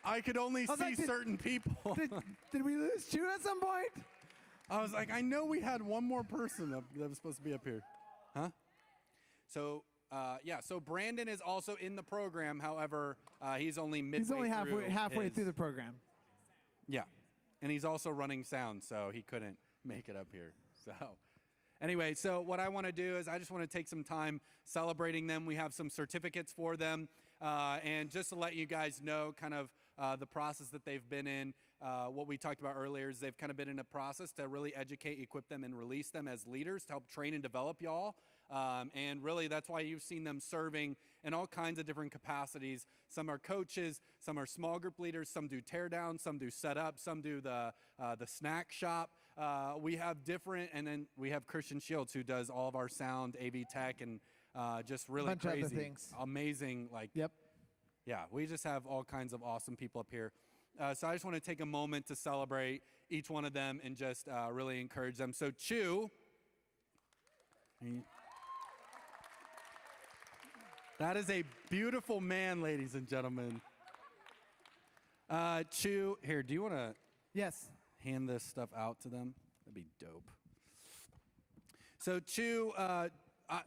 I could only see like, certain people. Did we lose Chew at some point? I was like, I know we had one more person that was supposed to be up here. Huh? So, so Brandon is also in the program. However, he's only midway He's only halfway through the program. Yeah. And he's also running sound, so he couldn't make it up here. So anyway, so what I want to do is I just want to take some time celebrating them. We have some certificates for them. And just to let you guys know kind of the process that they've been in, what we talked about earlier is they've kind of been in a process to really educate, equip them, and release them as leaders to help train and develop y'all. And really, that's why you've seen them serving in all kinds of different capacities. Some are coaches, some are small group leaders, some do tear down, some do set up, some do the snack shop. We have different, and then we have Christian Shields, who does all of our sound, AV tech, and just really bunch crazy, of other things. amazing. Like, Yep. Yeah, we just have all kinds of awesome people up here. So I just want to take a moment to celebrate each one of them and just really encourage them. So Chew. That is a beautiful man, ladies and gentlemen. Chew, here, do you want to hand this stuff out to them? That'd be dope. So Chew,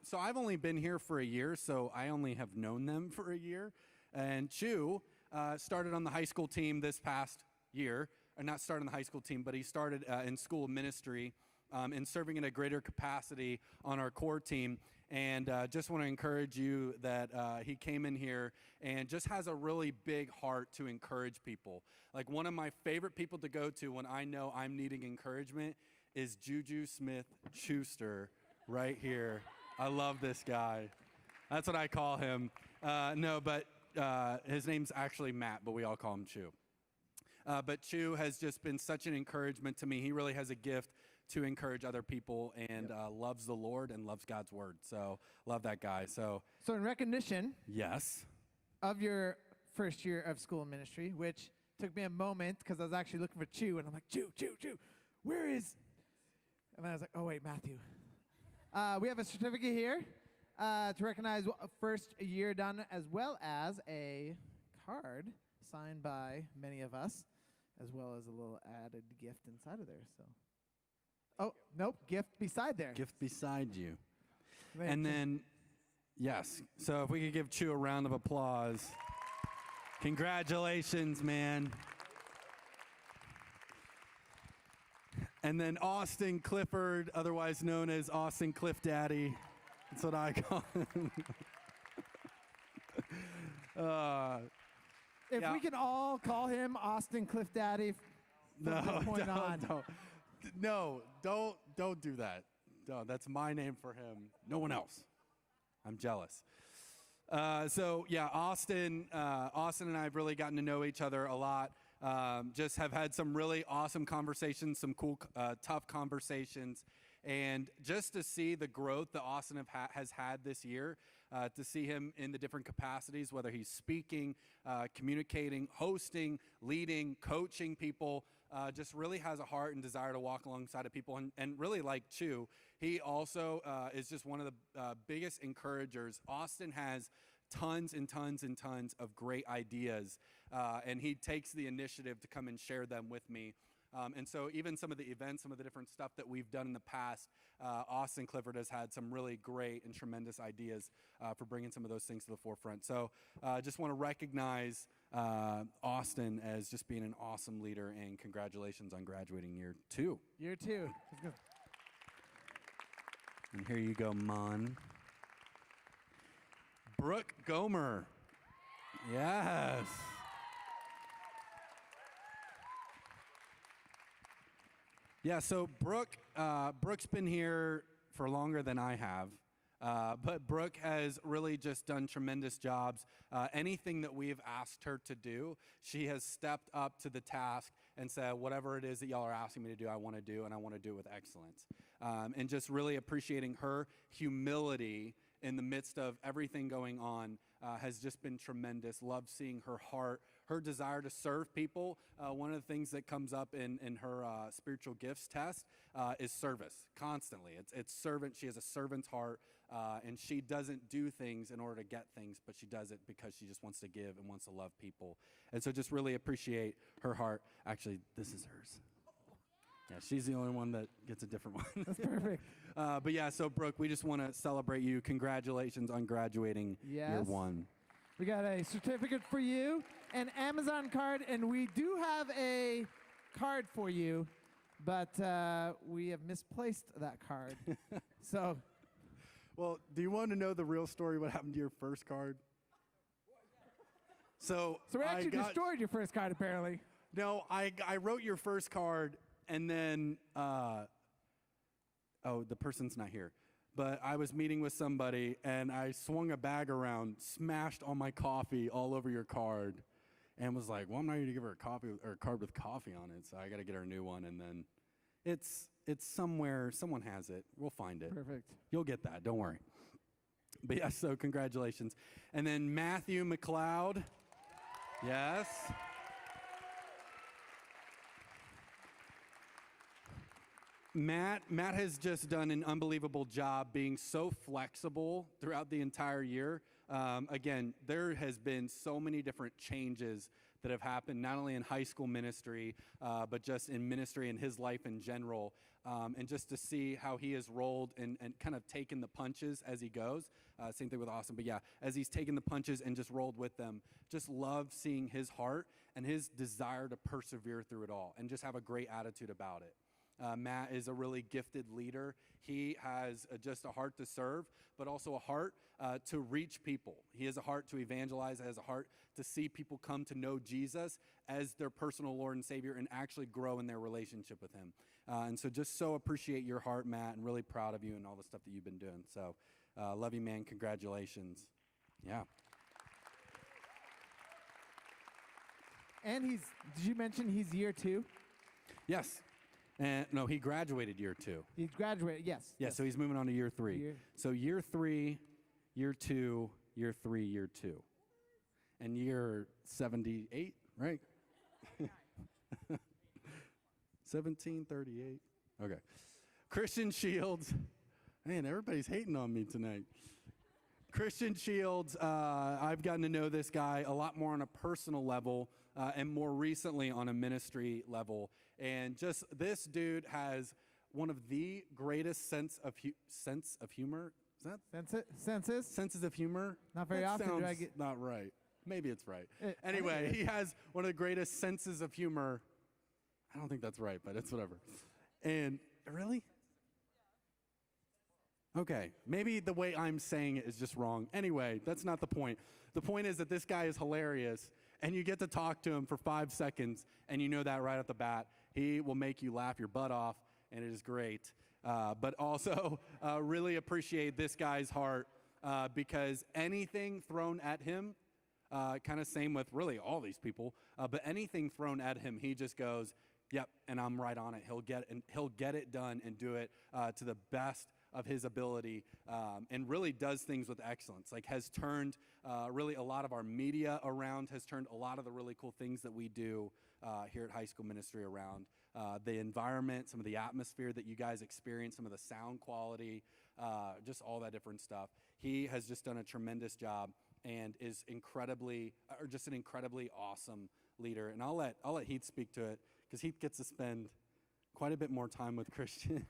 so I've only been here for a year, so I only have known them for a year. And Chew started on the high school team this past year, or not started on the high school team, but he started in School of Ministry and serving in a greater capacity on our core team. And just want to encourage you that he came in here and just has a really big heart to encourage people. Like, one of my favorite people to go to when I know I'm needing encouragement is Juju Smith-Schuster right here. I love this guy. That's what I call him. His name's actually Matt, but we all call him Chew. But Chew has just been such an encouragement to me. He really has a gift to encourage other people and loves the Lord and loves God's word. So love that guy. So in recognition of your first year of School of Ministry, which took me a moment because I was actually looking for Chew, and I'm like, Chew, where is? And I was like, oh wait, Matthew. We have a certificate here to recognize first year done, as well as a card signed by many of us, as well as a little added gift inside of there. So. Oh, nope, gift beside there. Gift beside you. And then, yes. So if we could give Chu a round of applause. Congratulations, man. And then Austin Clifford, otherwise known as Austin Cliff Daddy. That's what I call him. If we can all call him Austin Cliff Daddy from this point on. Don't do that. No, that's my name for him. No one else. I'm jealous. Austin and I have really gotten to know each other a lot. Just have had some really awesome conversations, some cool, tough conversations. And just to see the growth that Austin has had this year, to see him in the different capacities, whether he's speaking, communicating, hosting, leading, coaching people, just really has a heart and desire to walk alongside of people. And really like Chu, he also is just one of the biggest encouragers. Austin has tons and tons and tons of great ideas, and he takes the initiative to come and share them with me. And so even some of the events, some of the different stuff that we've done in the past, Austin Clifford has had some really great and tremendous ideas for bringing some of those things to the forefront. So I just want to recognize Austin as just being an awesome leader, and congratulations on graduating year 2. Year 2. Let's go. And here you go, Mon. Brooke Gomer. Yes. Yeah, so Brooke's been here for longer than I have, but Brooke has really just done tremendous jobs. Anything that we have asked her to do, she has stepped up to the task and said, whatever it is that y'all are asking me to do, I want to do, and I want to do it with excellence. And just really appreciating her humility in the midst of everything going on has just been tremendous. Love seeing her heart, her desire to serve people. One of the things that comes up in her spiritual gifts test is service, constantly. It's servant. She has a servant's heart, and she doesn't do things in order to get things, but she does it because she just wants to give and wants to love people. And so just really appreciate her heart. Actually, this is hers. Yeah, she's the only one that gets a different one. That's perfect. But yeah, so Brooke, we just want to celebrate you. Congratulations on graduating year 1. We got a certificate for you, an Amazon card, and we do have a card for you, but we have misplaced that card. So, well, do you want to know the real story? What happened to your first card? So we actually destroyed your first card, apparently. No, I wrote your first card, and then the person's not here. But I was meeting with somebody, and I swung a bag around, smashed all my coffee all over your card, and was like, well, I'm not going to give her a card with coffee on it, so I got to get her a new one. And then it's somewhere. Someone has it. We'll find it. Perfect. You'll get that. Don't worry. But yeah, so congratulations. And then Matthew McLeod. Yes. Matt has just done an unbelievable job being so flexible throughout the entire year. Again, there has been so many different changes that have happened, not only in high school ministry, but just in ministry and his life in general. And just to see how he has rolled and kind of taken the punches as he goes. Same thing with Austin. But yeah, as he's taken the punches and just rolled with them, just love seeing his heart and his desire to persevere through it all and just have a great attitude about it. Matt is a really gifted leader. He has just a heart to serve, but also a heart to reach people. He has a heart to evangelize, has a heart to see people come to know Jesus as their personal Lord and Savior and actually grow in their relationship with him. And so just so appreciate your heart, Matt, and really proud of you and all the stuff that you've been doing. So love you, man. Congratulations. Yeah. And did you mention he's year 2? Yes. No, he graduated year 2. He graduated, yes. Yeah, yes. So he's moving on to year 3. So year 3, year 2, year 3, year 2. And year 78, right? 1738. Okay. Christian Shields. Man, everybody's hating on me tonight. Christian Shields, I've gotten to know this guy a lot more on a personal level and more recently on a ministry level. And just this dude has one of the greatest sense of humor. Is that Senses? senses of humor? Not very That often do I sounds get- not right. Maybe it's right. I think Anyway, it he has one of the greatest senses of humor. I don't think that's right, but it's whatever. And really? Okay, maybe the way I'm saying it is just wrong. Anyway, that's not the point. The point is that this guy is hilarious, and you get to talk to him for 5 seconds, and you know that right off the bat. He will make you laugh your butt off, and it is great. But also, really appreciate this guy's heart because anything thrown at him, kind of same with really all these people, but anything thrown at him, he just goes, yep, and I'm right on it. He'll get it done and do it to the best of his ability, and really does things with excellence. Like has turned really a lot of our media around, has turned a lot of the really cool things that we do here at High School Ministry around. The environment, some of the atmosphere that you guys experience, some of the sound quality, just all that different stuff. He has just done a tremendous job and is just an incredibly awesome leader. And I'll let Heath speak to it because Heath gets to spend quite a bit more time with Christian.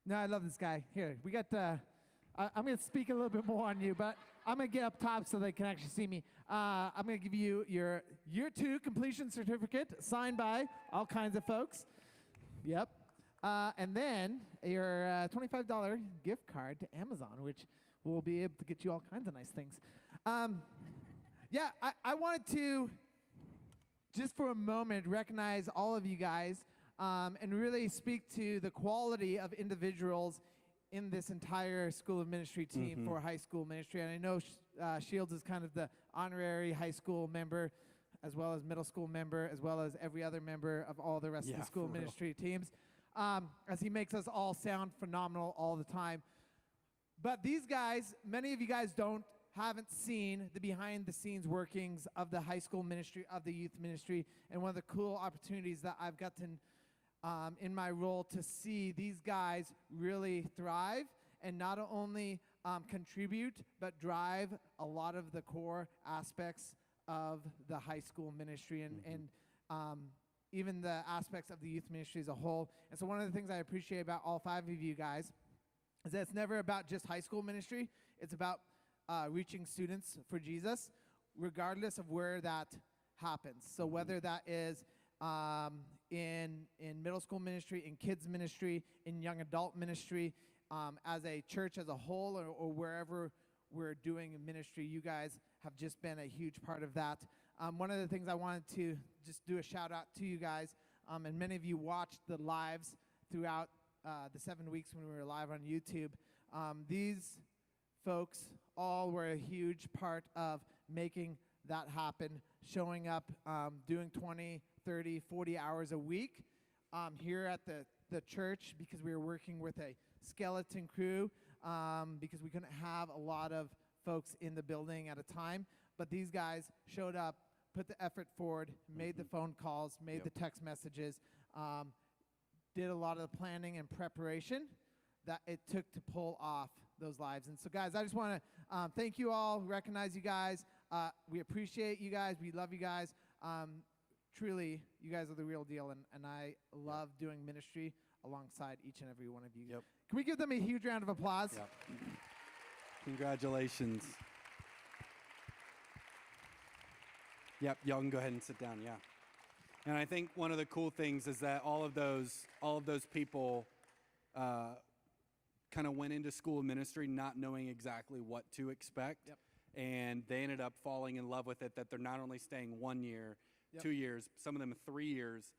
No, I love this guy. Here, we got. I'm going to speak a little bit more on you, but I'm going to get up top so they can actually see me. I'm going to give you your year 2 completion certificate signed by all kinds of folks. Yep. And then your $25 gift card to Amazon, which will be able to get you all kinds of nice things. Yeah, I wanted to, just for a moment, recognize all of you guys and really speak to the quality of individuals in this entire School of Ministry team for high school ministry. And I know Shields is kind of the honorary high school member, as well as middle school member, as well as every other member of all the rest of the school ministry teams, as he makes us all sound phenomenal all the time. But these guys, many of you guys haven't seen the behind-the-scenes workings of the high school ministry, of the youth ministry, and one of the cool opportunities that I've gotten in my role to see these guys really thrive and not only contribute, but drive a lot of the core aspects of the high school ministry and even the aspects of the youth ministry as a whole. And so one of the things I appreciate about all 5 of you guys is that it's never about just high school ministry. It's about reaching students for Jesus, regardless of where that happens. So whether that is in middle school ministry, in kids ministry, in young adult ministry, as a church as a whole, or wherever we're doing ministry, you guys have just been a huge part of that. One of the things I wanted to just do a shout out to you guys, and many of you watched the lives throughout the 7 weeks when we were live on YouTube. These folks all were a huge part of making that happen, showing up, doing 20, 30, 40 hours a week here at the church because we were working with a skeleton crew because we couldn't have a lot of folks in the building at a time. But these guys showed up, put the effort forward, made the phone calls, made the text messages, did a lot of the planning and preparation that it took to pull off those lives. And so, guys, I just want to thank you all, recognize you guys. We appreciate you guys. We love you guys. Truly, you guys are the real deal, and I love doing ministry alongside each and every one of you. Yep. Can we give them a huge round of applause? Yep. Congratulations. Yep, y'all can go ahead and sit down, yeah. And I think one of the cool things is that all of those people kind of went into school ministry not knowing exactly what to expect. Yep. And they ended up falling in love with it, that they're not only staying 1 year, 2 years, some of them 3 years,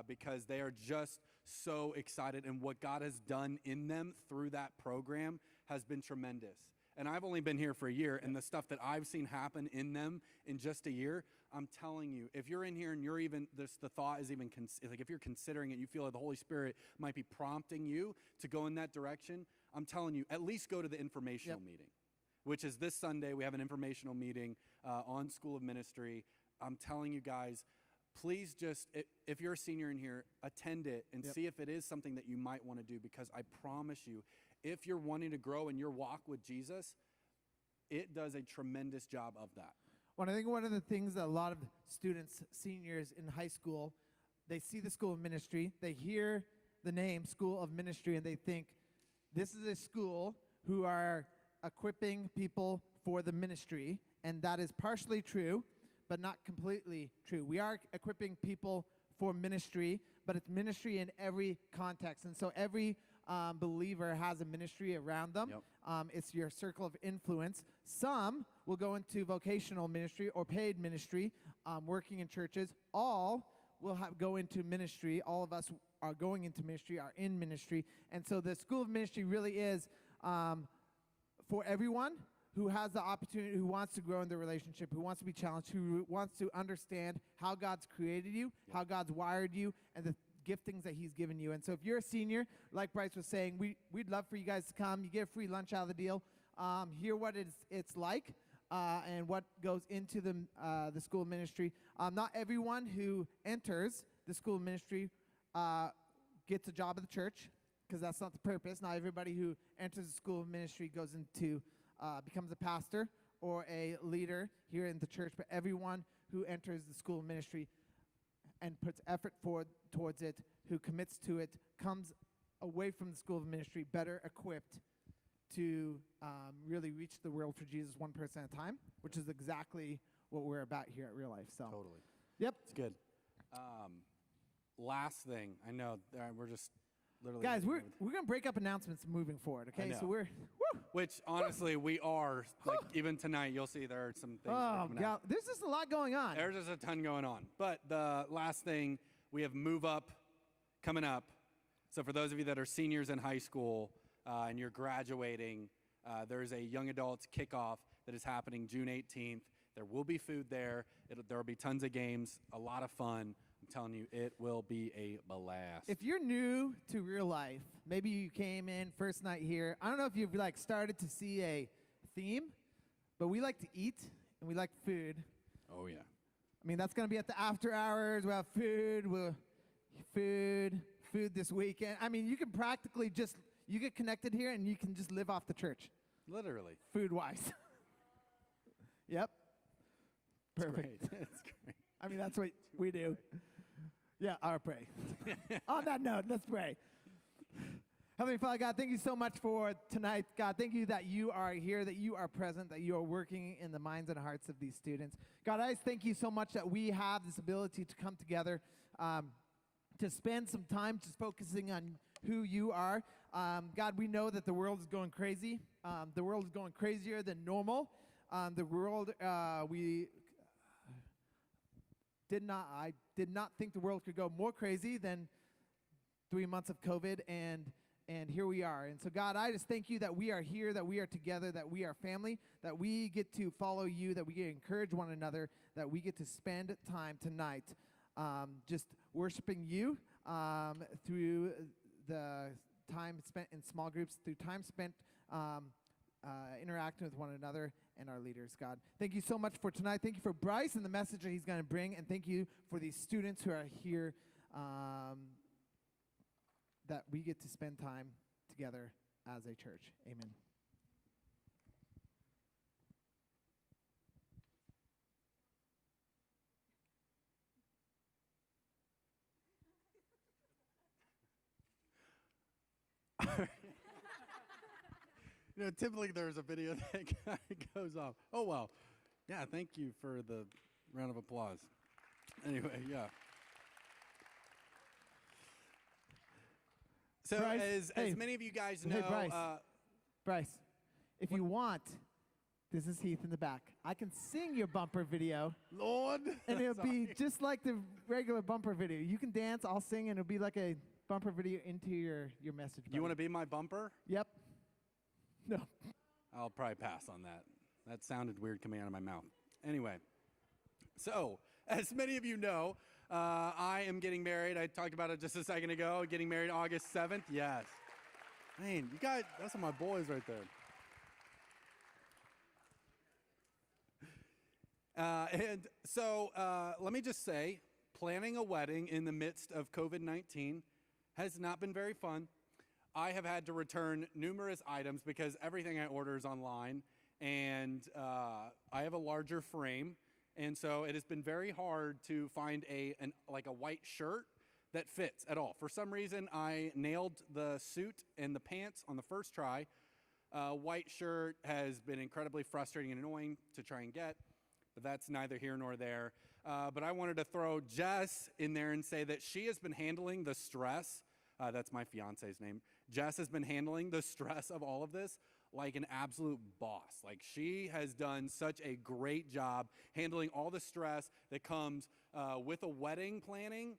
because they are just so excited. And what God has done in them through that program has been tremendous. And I've only been here for a year, and the stuff that I've seen happen in them in just a year, I'm telling you, if you're in here and you're even, the thought is even, like if you're considering it, you feel like the Holy Spirit might be prompting you to go in that direction, I'm telling you, at least go to the informational meeting, which is this Sunday. We have an informational meeting on School of Ministry. I'm telling you guys, please just, if you're a senior in here, attend it and see if it is something that you might want to do, because I promise you, if you're wanting to grow in your walk with Jesus, it does a tremendous job of that. Well, I think one of the things that a lot of students, seniors in high school, they see the School of Ministry, they hear the name School of Ministry, and they think this is a school who are equipping people for the ministry, and that is partially true, but not completely true. We are equipping people for ministry, but it's ministry in every context. And so every believer has a ministry around them. It's your circle of influence. Some will go into vocational ministry or paid ministry, working in churches. All will go into ministry. All of us are going into ministry, are in ministry. And so the School of Ministry really is for everyone who has the opportunity, who wants to grow in their relationship, who wants to be challenged, who wants to understand how God's created you, how God's wired you, and the giftings that he's given you. And so if you're a senior, like Bryce was saying, we'd love for you guys to come. You get a free lunch out of the deal. Hear what it's like and what goes into the school of ministry. Not everyone who enters the school of ministry gets a job at the church, because that's not the purpose. Not everybody who enters the school of ministry goes into becomes a pastor or a leader here in the church, but everyone who enters the school of ministry and puts effort towards it, who commits to it, comes away from the school of ministry better equipped to really reach the world for Jesus one person at a time, which is exactly what we're about here at Real Life. So Totally. Yep. It's good. Last thing, I know we're just literally... Guys, we're going to break up announcements moving forward, okay? So we're... Woo! Which, honestly, we are. Like, even tonight, you'll see there are some things that are coming God. out. There's just a lot going on. There's just a ton going on. But the last thing, we have Move Up coming up. So for those of you that are seniors in high school and you're graduating, there's a young adults kickoff that is happening June 18th. There will be food there. There will be tons of games, a lot of fun. I'm telling you, it will be a blast. If you're new to Real Life, maybe you came in first night here. I don't know if you've started to see a theme, but we like to eat and we like food. Oh yeah. I mean, that's going to be at the after hours. We'll have food. Food this weekend. I mean, you can practically you get connected here and you can just live off the church. Literally. Food-wise. Yep. Perfect. It's great. I mean, that's what we do. Yeah, I'll pray. On that note, let's pray. Heavenly Father, God, thank you so much for tonight. God, thank you that you are here, that you are present, that you are working in the minds and hearts of these students. God, I just thank you so much that we have this ability to come together, to spend some time just focusing on who you are. God, we know that the world is going crazy. The world is going crazier than normal. The world, I did not think the world could go more crazy than 3 months of COVID, and here we are. And so, God, I just thank you that we are here, that we are together, that we are family, that we get to follow you, that we get to encourage one another, that we get to spend time tonight just worshiping you through the time spent in small groups, through time spent interacting with one another and our leaders, God. Thank you so much for tonight. Thank you for Bryce and the message that he's going to bring, and thank you for these students who are here, that we get to spend time together as a church. Amen. You know, typically there's a video that kind of goes off. Oh, wow. Yeah, thank you for the round of applause. Anyway, yeah. So Bryce, as many of you guys know... Hey, Bryce, if you want, this is Heath in the back. I can sing your bumper video. Lord! And it'll be just like the regular bumper video. You can dance, I'll sing, and it'll be like a bumper video into your message. You want to be my bumper? Yep. No. I'll probably pass on that. That sounded weird coming out of my mouth. Anyway, so as many of you know, I am getting married. I talked about it just a second ago. Getting married August 7th. Yes. Man, you guys, that's my boys right there. And so let me just say, planning a wedding in the midst of COVID-19 has not been very fun. I have had to return numerous items because everything I order is online, and I have a larger frame, and so it has been very hard to find a white shirt that fits at all. For some reason, I nailed the suit and the pants on the first try. White shirt has been incredibly frustrating and annoying to try and get, but that's neither here nor there. But I wanted to throw Jess in there and say that she has been handling the stress. That's my fiance's name. Jess has been handling the stress of all of this like an absolute boss. Like, she has done such a great job handling all the stress that comes with a wedding planning,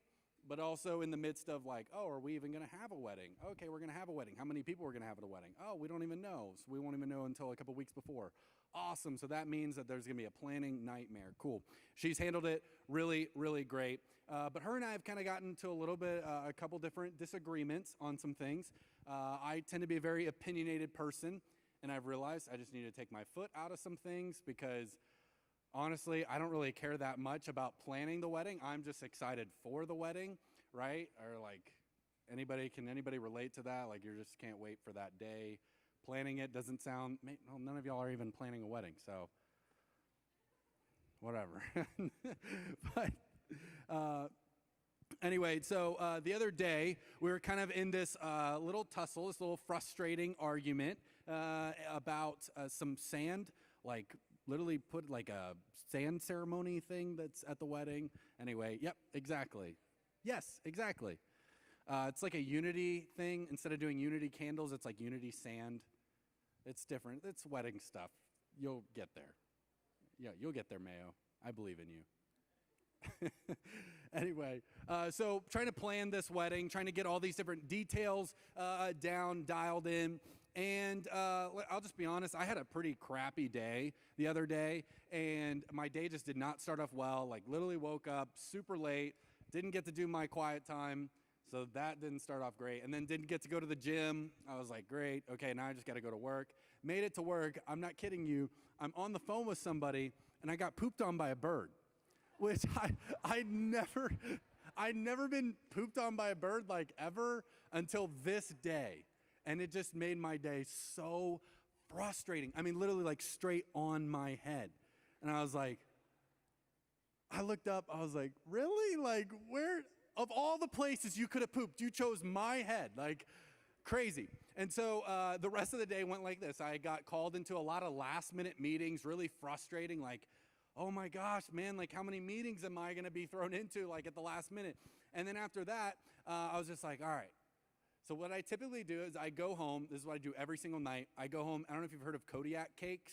but also in the midst of like, oh, are we even going to have a wedding? Okay, we're going to have a wedding. How many people are going to have at a wedding? Oh, we don't even know. So we won't even know until a couple weeks before. Awesome. So that means that there's going to be a planning nightmare. Cool. She's handled it really, really great. But her and I have kind of gotten to a couple different disagreements on some things. I tend to be a very opinionated person, and I've realized I just need to take my foot out of some things because honestly, I don't really care that much about planning the wedding. I'm just excited for the wedding, right? Or like, can anybody relate to that? Like, you just can't wait for that day. Planning it doesn't sound, well, none of y'all are even planning a wedding, so whatever. But anyway, so the other day, we were kind of in this little tussle, this little frustrating argument about some sand, like literally put like a sand ceremony thing that's at the wedding. Anyway, yep, exactly. Yes, exactly. It's like a unity thing. Instead of doing unity candles, it's like unity sand. It's different. It's wedding stuff. You'll get there. Yeah, you'll get there, Mayo. I believe in you. Anyway, so trying to plan this wedding, trying to get all these different details down, dialed in. And I'll just be honest, I had a pretty crappy day the other day, and my day just did not start off well. Like, literally woke up super late, didn't get to do my quiet time, so that didn't start off great. And then didn't get to go to the gym. I was like, great, okay, now I just got to go to work. Made it to work. I'm not kidding you. I'm on the phone with somebody, and I got pooped on by a bird, which I'd never been pooped on by a bird, like, ever until this day. And it just made my day so frustrating. I mean, literally, like, straight on my head. And I was like, I looked up, I was like, really? Like, where, of all the places you could have pooped, you chose my head. Like, crazy. And so the rest of the day went like this. I got called into a lot of last-minute meetings, really frustrating, like, oh my gosh, man, like, how many meetings am I going to be thrown into, like, at the last minute? And then after that, I was just like, all right. So what I typically do is I go home. This is what I do every single night. I go home. I don't know if you've heard of Kodiak cakes.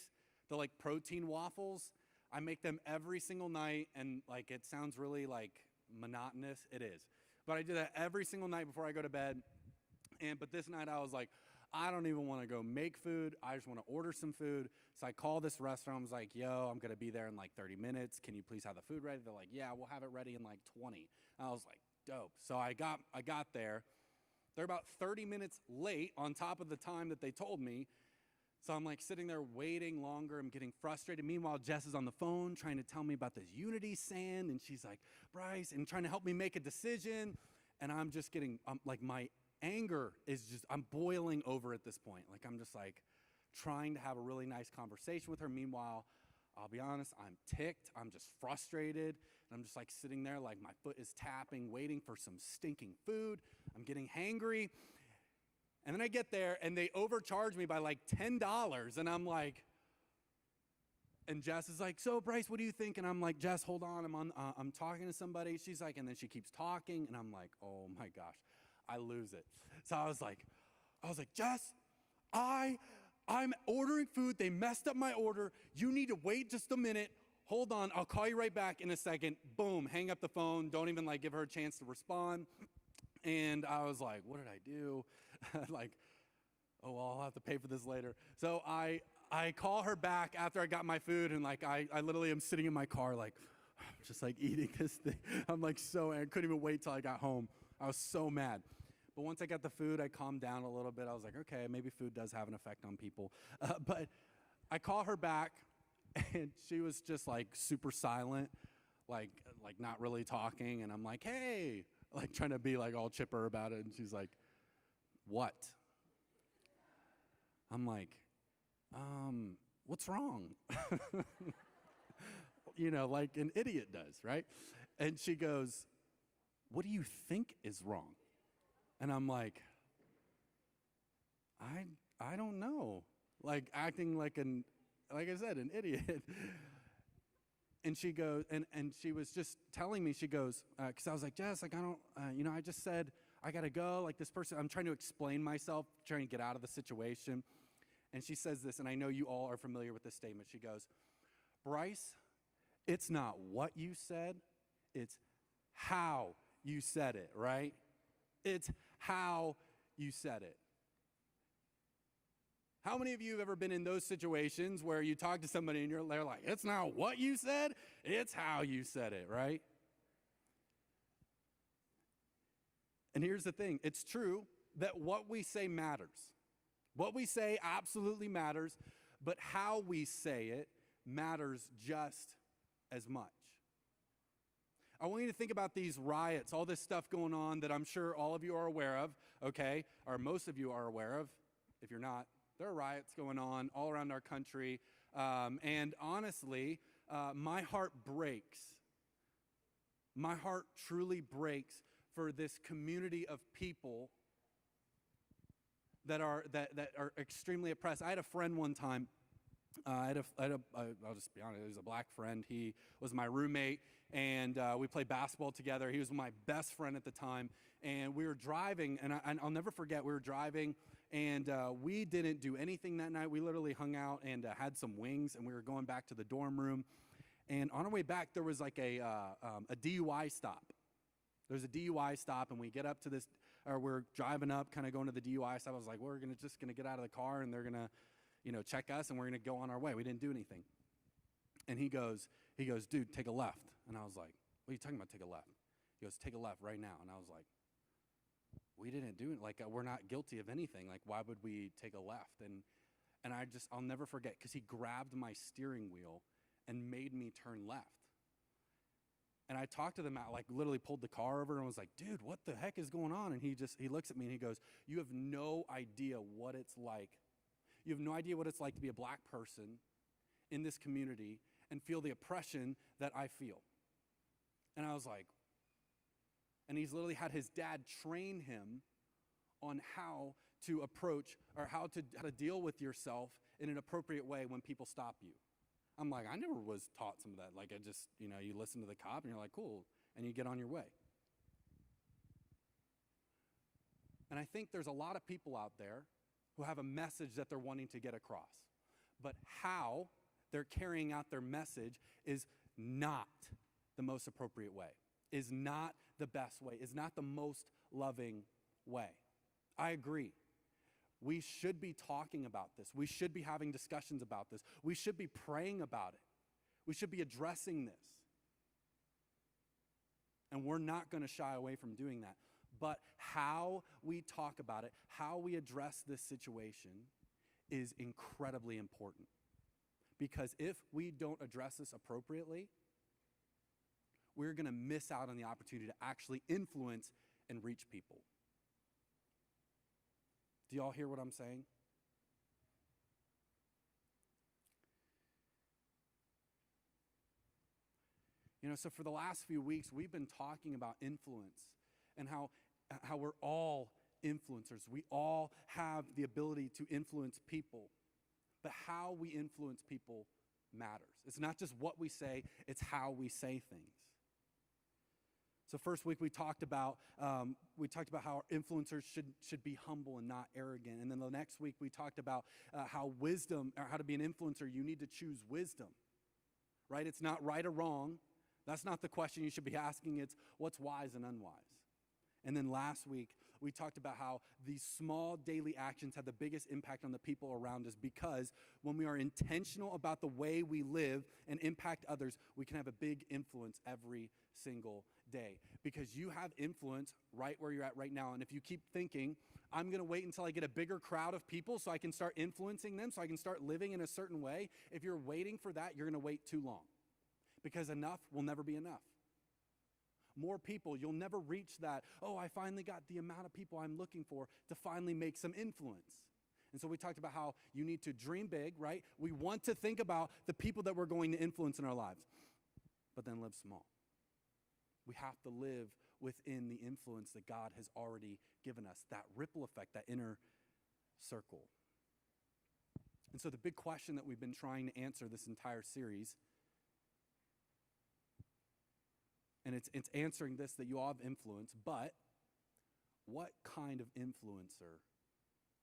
They're like protein waffles. I make them every single night, and like, it sounds really like monotonous. It is. But I do that every single night before I go to bed. But this night I was like, I don't even want to go make food. I just want to order some food. So I call this restaurant. I was like, yo, I'm going to be there in like 30 minutes. Can you please have the food ready? They're like, yeah, we'll have it ready in like 20. And I was like, dope. So I got there. They're about 30 minutes late on top of the time that they told me. So I'm like sitting there waiting longer. I'm getting frustrated. Meanwhile, Jess is on the phone trying to tell me about this Unity sand. And she's like, Bryce, and trying to help me make a decision. And I'm just getting, like, my anger is just, I'm boiling over at this point. Like, I'm just like trying to have a really nice conversation with her. Meanwhile, I'll be honest, I'm ticked. I'm just frustrated. And I'm just like sitting there like my foot is tapping, waiting for some stinking food. I'm getting hangry. And then I get there and they overcharge me by like $10. And I'm like, and Jess is like, so Bryce, what do you think? And I'm like, Jess, hold on. I'm talking to somebody. She's like, and then she keeps talking. And I'm like, oh my gosh, I lose it. So I was like, Jess, I'm ordering food. They messed up my order. You need to wait just a minute. Hold on. I'll call you right back in a second. Boom, hang up the phone. Don't even like give her a chance to respond. And I was like, what did I do? Like, oh, well, I'll have to pay for this later. So I call her back after I got my food, and like I literally am sitting in my car like, just like eating this thing. I'm like I couldn't even wait till I got home. I was so mad. But once I got the food, I calmed down a little bit. I was like, okay, maybe food does have an effect on people. But I call her back, and she was just like super silent, like not really talking. And I'm like, hey, like trying to be like all chipper about it. And she's like, what? I'm like, what's wrong? You know, like an idiot does, right? And she goes, what do you think is wrong? And I'm like, I don't know. Like acting like like I said, an idiot. And she goes, and she was just telling me, she goes, because I was like, Jess, like I don't, I just said, I gotta go, like this person, I'm trying to explain myself, trying to get out of the situation. And she says this, and I know you all are familiar with this statement. She goes, Bryce, it's not what you said, it's how you said it, right? It's how you said it. How many of you have ever been in those situations where you talk to somebody and they're like, it's not what you said, it's how you said it, right? And here's the thing, it's true that what we say matters. What we say absolutely matters, but how we say it matters just as much. I want you to think about these riots, all this stuff going on that I'm sure all of you are aware of, okay? Or most of you are aware of. If you're not, there are riots going on all around our country. And honestly, my heart breaks. My heart truly breaks for this community of people that are extremely oppressed. I had a friend one time. I'll just be honest, he was a black friend. He was my roommate, and we played basketball together. He was my best friend at the time, and we were driving, and I'll never forget, we were driving, and we didn't do anything that night. We literally hung out and had some wings, and we were going back to the dorm room, and on our way back, there was like a DUI stop. There's a DUI stop, and we get up to this, or we're driving up, kind of going to the DUI stop. I was like, we're just gonna get out of the car, and they're gonna, check us, and we're gonna go on our way. We didn't do anything. And he goes, dude, take a left. And I was like, what are you talking about, take a left? He goes, take a left right now. And I was like, we didn't do it. Like, we're not guilty of anything. Like, why would we take a left? And I'll never forget, because he grabbed my steering wheel and made me turn left. And I talked to them, like literally pulled the car over and was like, dude, what the heck is going on? And he looks at me and he goes, you have no idea what it's like. You have no idea what it's like to be a black person in this community and feel the oppression that I feel. And I was like, and he's literally had his dad train him on how to approach or how to deal with yourself in an appropriate way when people stop you. I'm like, I never was taught some of that. Like, I just, you listen to the cop and you're like, cool, and you get on your way. And I think there's a lot of people out there who have a message that they're wanting to get across. But how they're carrying out their message is not the most appropriate way, is not the best way, is not the most loving way. I agree. We should be talking about this. We should be having discussions about this. We should be praying about it. We should be addressing this. And we're not going to shy away from doing that. But how we talk about it, how we address this situation is incredibly important. Because if we don't address this appropriately, we're going to miss out on the opportunity to actually influence and reach people. Do y'all hear what I'm saying? So for the last few weeks, we've been talking about influence and how we're all influencers. We all have the ability to influence people. But how we influence people matters. It's not just what we say, it's how we say things. So first week we talked about how influencers should be humble and not arrogant. And then the next week we talked about how to be an influencer, you need to choose wisdom, right? It's not right or wrong. That's not the question you should be asking. It's what's wise and unwise. And then last week we talked about how these small daily actions have the biggest impact on the people around us, because when we are intentional about the way we live and impact others, we can have a big influence every single day, because you have influence right where you're at right now. And if you keep thinking, I'm going to wait until I get a bigger crowd of people so I can start influencing them, so I can start living in a certain way, if you're waiting for that, you're going to wait too long, because enough will never be enough. More people, you'll never reach that, I finally got the amount of people I'm looking for to finally make some influence. And so we talked about how you need to dream big, right? We want to think about the people that we're going to influence in our lives, but then live small. We have to live within the influence that God has already given us, that ripple effect, that inner circle. And so the big question that we've been trying to answer this entire series, and it's answering this, that you all have influence, but what kind of influencer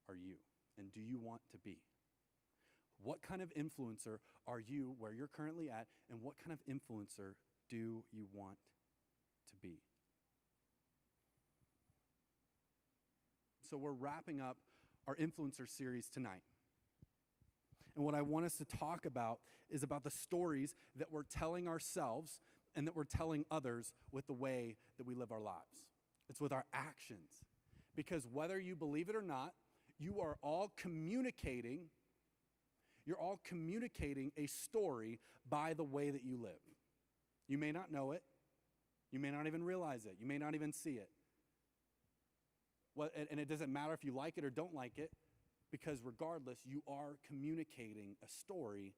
are you, and do you want to be? What kind of influencer are you where you're currently at, and what kind of influencer do you want to be? So we're wrapping up our influencer series tonight. And what I want us to talk about is about the stories that we're telling ourselves and that we're telling others with the way that we live our lives. It's with our actions. Because whether you believe it or not, you're all communicating a story by the way that you live. You may not know it. You may not even realize it. You may not even see it. And it doesn't matter if you like it or don't like it, because regardless, you are communicating a story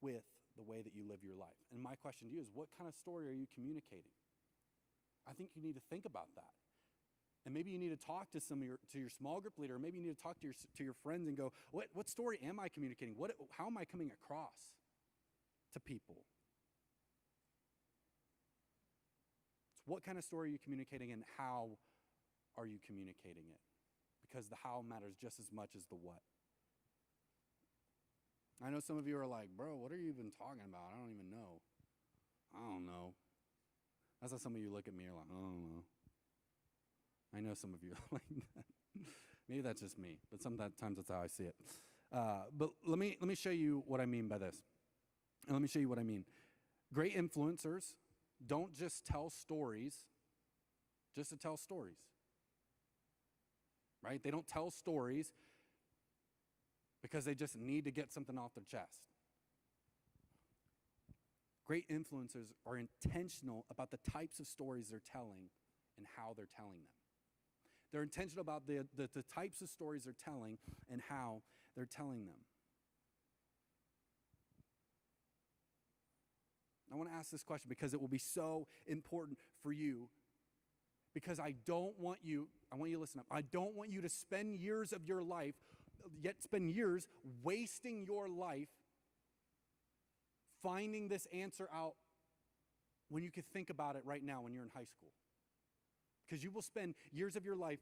with the way that you live your life. And my question to you is, what kind of story are you communicating? I think you need to think about that. And maybe you need to talk to your small group leader, or maybe you need to talk to your friends and go, what story am I communicating? How am I coming across to people? It's what kind of story are you communicating, and how are you communicating it? Because the how matters just as much as the what. I know some of you are like, bro, what are you even talking about? I don't even know. I don't know. That's how some of you look at me, you're like, I don't know. I know some of you are like that. Maybe that's just me, but sometimes that's how I see it. But let me show you what I mean by this. And let me show you what I mean. Great influencers don't just tell stories just to tell stories. Right? They don't tell stories because they just need to get something off their chest. Great influencers are intentional about the types of stories they're telling and how they're telling them. They're intentional about the types of stories they're telling and how they're telling them. I want to ask this question because it will be so important for you. Because I want you to listen up. I don't want you to spend years of your life, yet spend years wasting your life finding this answer out when you could think about it right now when you're in high school. Because you will spend years of your life,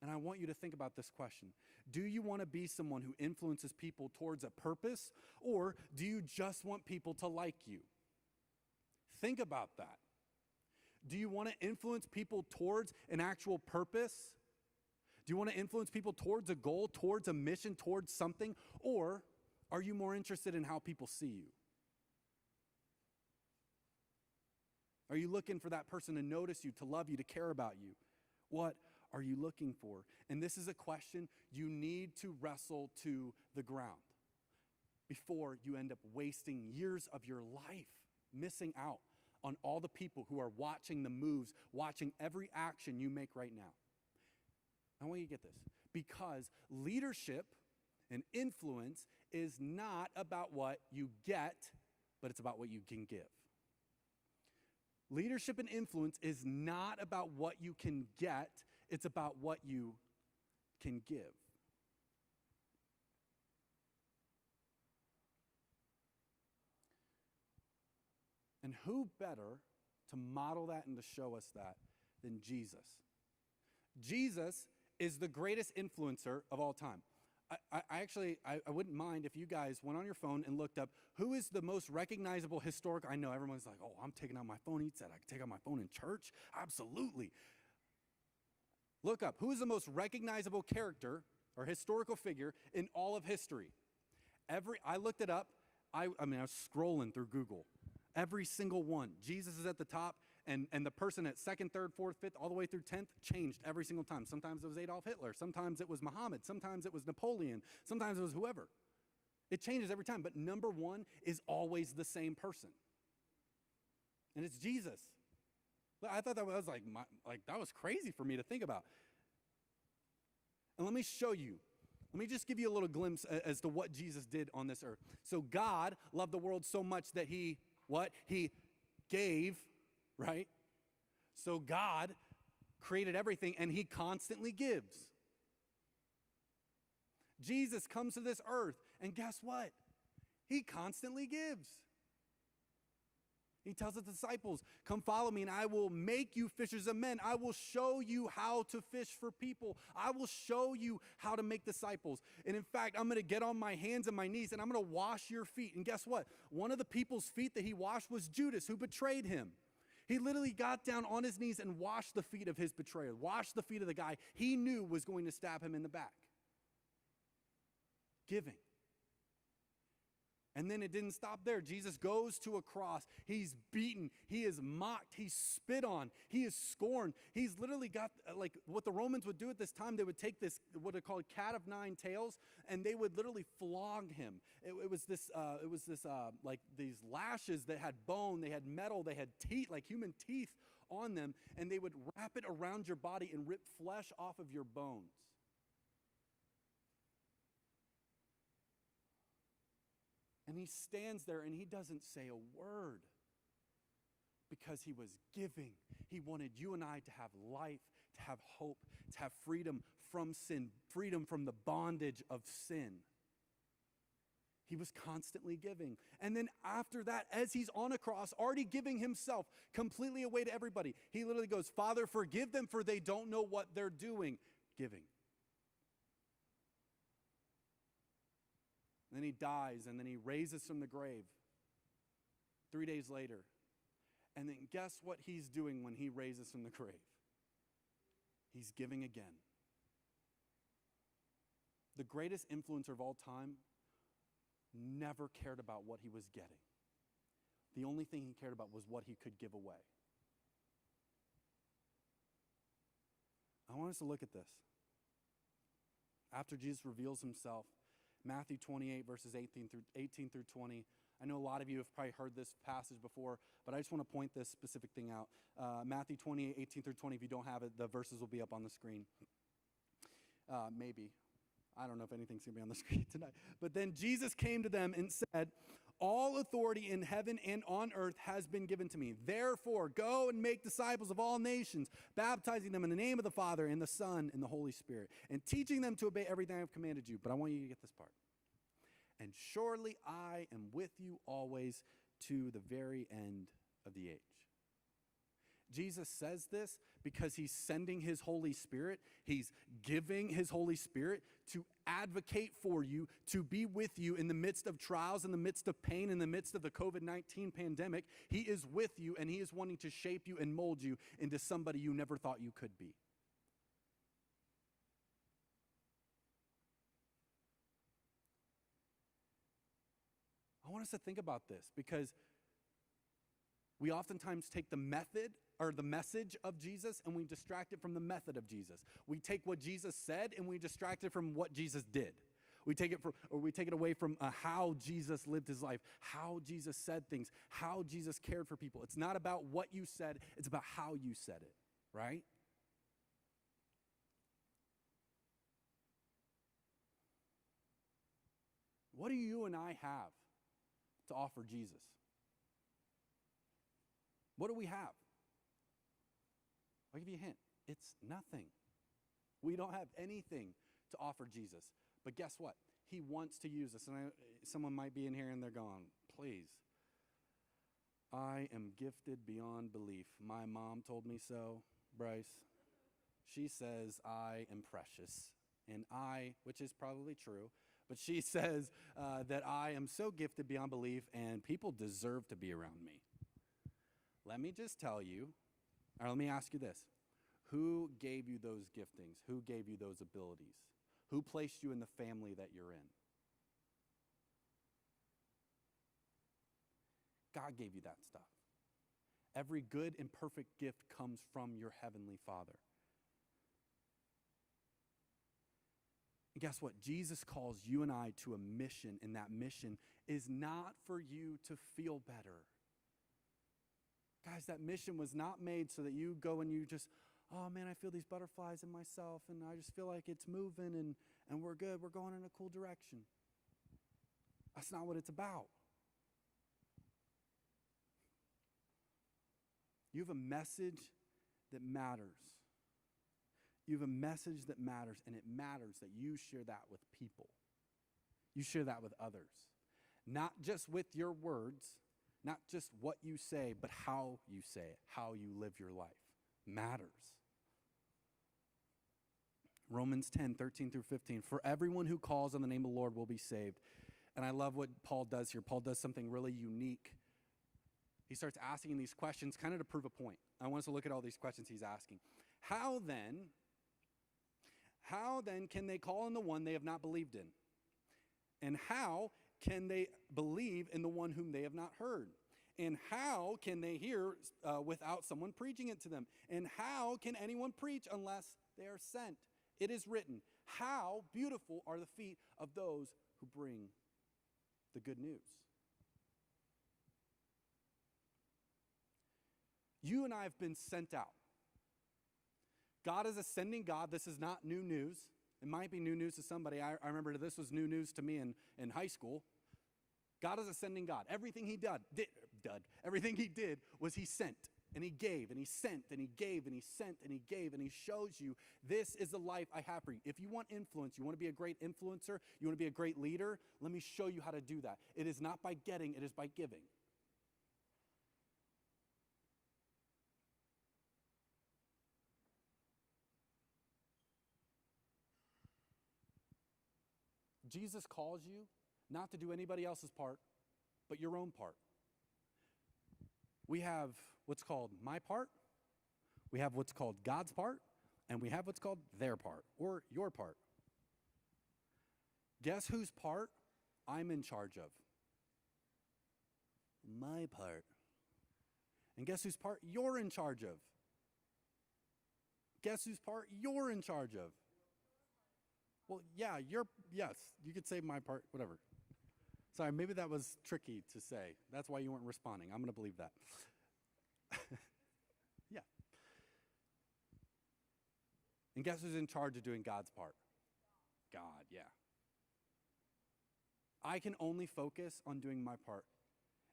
and I want you to think about this question. Do you want to be someone who influences people towards a purpose, or do you just want people to like you? Think about that. Do you want to influence people towards an actual purpose? Do you want to influence people towards a goal, towards a mission, towards something? Or are you more interested in how people see you? Are you looking for that person to notice you, to love you, to care about you? What are you looking for? And this is a question you need to wrestle to the ground before you end up wasting years of your life missing out on all the people who are watching the moves, watching every action you make right now. I want you to get this. Because leadership and influence is not about what you get, but it's about what you can give. Leadership and influence is not about what you can get, it's about what you can give. And who better to model that and to show us that than Jesus? Jesus is the greatest influencer of all time. I wouldn't mind if you guys went on your phone and looked up who is the most recognizable historical. I know everyone's like, oh, I'm taking out my phone. He said I can take out my phone in church. Absolutely. Look up who is the most recognizable character or historical figure in all of history. I looked it up. I was scrolling through Google. Every single one. Jesus is at the top, and the person at 2nd, 3rd, 4th, 5th, all the way through 10th changed every single time. Sometimes it was Adolf Hitler. Sometimes it was Muhammad. Sometimes it was Napoleon. Sometimes it was whoever. It changes every time, but number one is always the same person. And it's Jesus. I thought that was that was crazy for me to think about. And let me show you. Let me just give you a little glimpse as to what Jesus did on this earth. So God loved the world so much that he gave, right? So God created everything, and he constantly gives. Jesus comes to this earth, and guess what? He constantly gives. He tells the disciples, come follow me and I will make you fishers of men. I will show you how to fish for people. I will show you how to make disciples. And in fact, I'm going to get on my hands and my knees and I'm going to wash your feet. And guess what? One of the people's feet that he washed was Judas, who betrayed him. He literally got down on his knees and washed the feet of his betrayer, washed the feet of the guy he knew was going to stab him in the back. Giving. And then it didn't stop there. Jesus goes to a cross. He's beaten. He is mocked. He's spit on. He is scorned. He's literally got, like what the Romans would do at this time, they would take this, what are called cat of nine tails, and they would literally flog him. It was this, like these lashes that had bone, they had metal, they had teeth, like human teeth on them, and they would wrap it around your body and rip flesh off of your bones. And he stands there and he doesn't say a word because he was giving. He wanted you and I to have life, to have hope, to have freedom from sin, freedom from the bondage of sin. He was constantly giving. And then after that, as he's on a cross, already giving himself completely away to everybody, he literally goes, Father, forgive them for they don't know what they're doing. Giving. Then he dies, and then he raises from the grave 3 days later. And then guess what he's doing when he raises from the grave? He's giving again. The greatest influencer of all time never cared about what he was getting. The only thing he cared about was what he could give away. I want us to look at this. After Jesus reveals himself, Matthew 28, verses 18 through 20. I know a lot of you have probably heard this passage before, but I just want to point this specific thing out. Matthew 28, 18 through 20. If you don't have it, the verses will be up on the screen. Maybe. I don't know if anything's going to be on the screen tonight. But then Jesus came to them and said, all authority in heaven and on earth has been given to me. Therefore, go and make disciples of all nations, baptizing them in the name of the Father and the Son and the Holy Spirit, and teaching them to obey everything I have commanded you. But I want you to get this part. And surely I am with you always to the very end of the age. Jesus says this because he's sending his Holy Spirit. He's giving his Holy Spirit to advocate for you, to be with you in the midst of trials, in the midst of pain, in the midst of the COVID-19 pandemic. He is with you, and he is wanting to shape you and mold you into somebody you never thought you could be. I want us to think about this because we oftentimes take the method or the message of Jesus and we distract it from the method of Jesus. We take what Jesus said and we distract it from what Jesus did. We take it away from how Jesus lived his life, how Jesus said things, how Jesus cared for people. It's not about what you said, it's about how you said it, right? What do you and I have to offer Jesus? What do we have? I'll give you a hint. It's nothing. We don't have anything to offer Jesus. But guess what? He wants to use us. And someone might be in here and they're going, please. I am gifted beyond belief. My mom told me so, Bryce. She says I am precious. And which is probably true, but she says that I am so gifted beyond belief and people deserve to be around me. Let me just tell you, or let me ask you this. Who gave you those giftings? Who gave you those abilities? Who placed you in the family that you're in? God gave you that stuff. Every good and perfect gift comes from your heavenly Father. And guess what? Jesus calls you and I to a mission, and that mission is not for you to feel better. Guys, that mission was not made so that you go and you just, oh man, I feel these butterflies in myself and I just feel like it's moving and we're good. We're going in a cool direction. That's not what it's about. You have a message that matters. You have a message that matters, and it matters that you share that with people. You share that with others. Not just with your words, not just what you say, but how you say it, how you live your life matters. Romans 10:13 through 15. For everyone who calls on the name of the Lord will be saved. And I love what Paul does here. Paul does something really unique. He starts asking these questions kind of to prove a point. I want us to look at all these questions he's asking. How then can they call on the one they have not believed in? And how can they believe in the one whom they have not heard? And how can they hear without someone preaching it to them? And how can anyone preach unless they are sent? It is written, how beautiful are the feet of those who bring the good news. You and I have been sent out. God is a sending God. This is not new news. It might be new news to somebody. I remember this was new news to me in high school. God is a sending God. Everything he everything he did was he sent, and he gave, and he sent, and he gave, and he sent, and he gave, and he shows you this is the life I have for you. If you want influence, you want to be a great influencer, you want to be a great leader, let me show you how to do that. It is not by getting, it is by giving. Jesus calls you not to do anybody else's part, but your own part. We have what's called my part, we have what's called God's part, and we have what's called their part, or your part. Guess whose part I'm in charge of? My part. And guess whose part you're in charge of? Guess whose part you're in charge of? Well, yeah, yes, you could say my part, whatever. Sorry, maybe that was tricky to say. That's why you weren't responding. I'm going to believe that. Yeah. And guess who's in charge of doing God's part? God, yeah. I can only focus on doing my part.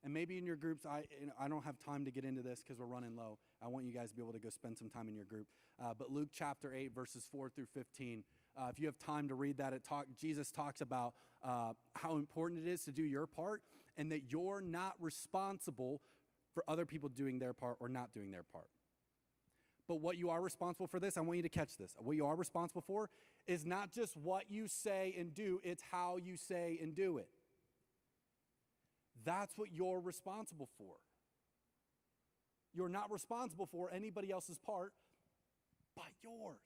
And maybe in your groups, I don't have time to get into this because we're running low. I want you guys to be able to go spend some time in your group. But Luke chapter 8, verses 4 through 15, if you have time to read that, Jesus talks about how important it is to do your part and that you're not responsible for other people doing their part or not doing their part. But what you are responsible for this, I want you to catch this. What you are responsible for is not just what you say and do, it's how you say and do it. That's what you're responsible for. You're not responsible for anybody else's part but yours.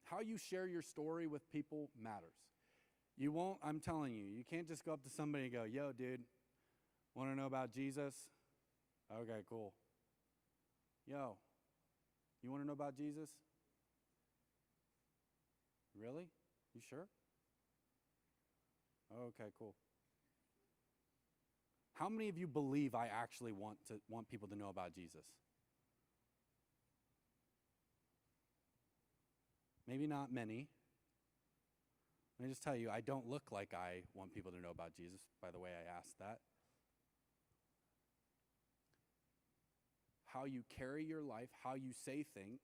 How you share your story with people matters. You won't, I'm telling you, you can't just go up to somebody and go, yo, dude, want to know about Jesus? Okay, cool. Yo, you want to know about Jesus? Really? You sure? Okay, cool. How many of you believe I actually want people to know about Jesus? Maybe not many. Let me just tell you, I don't look like I want people to know about Jesus by the way I asked that. How you carry your life, how you say things,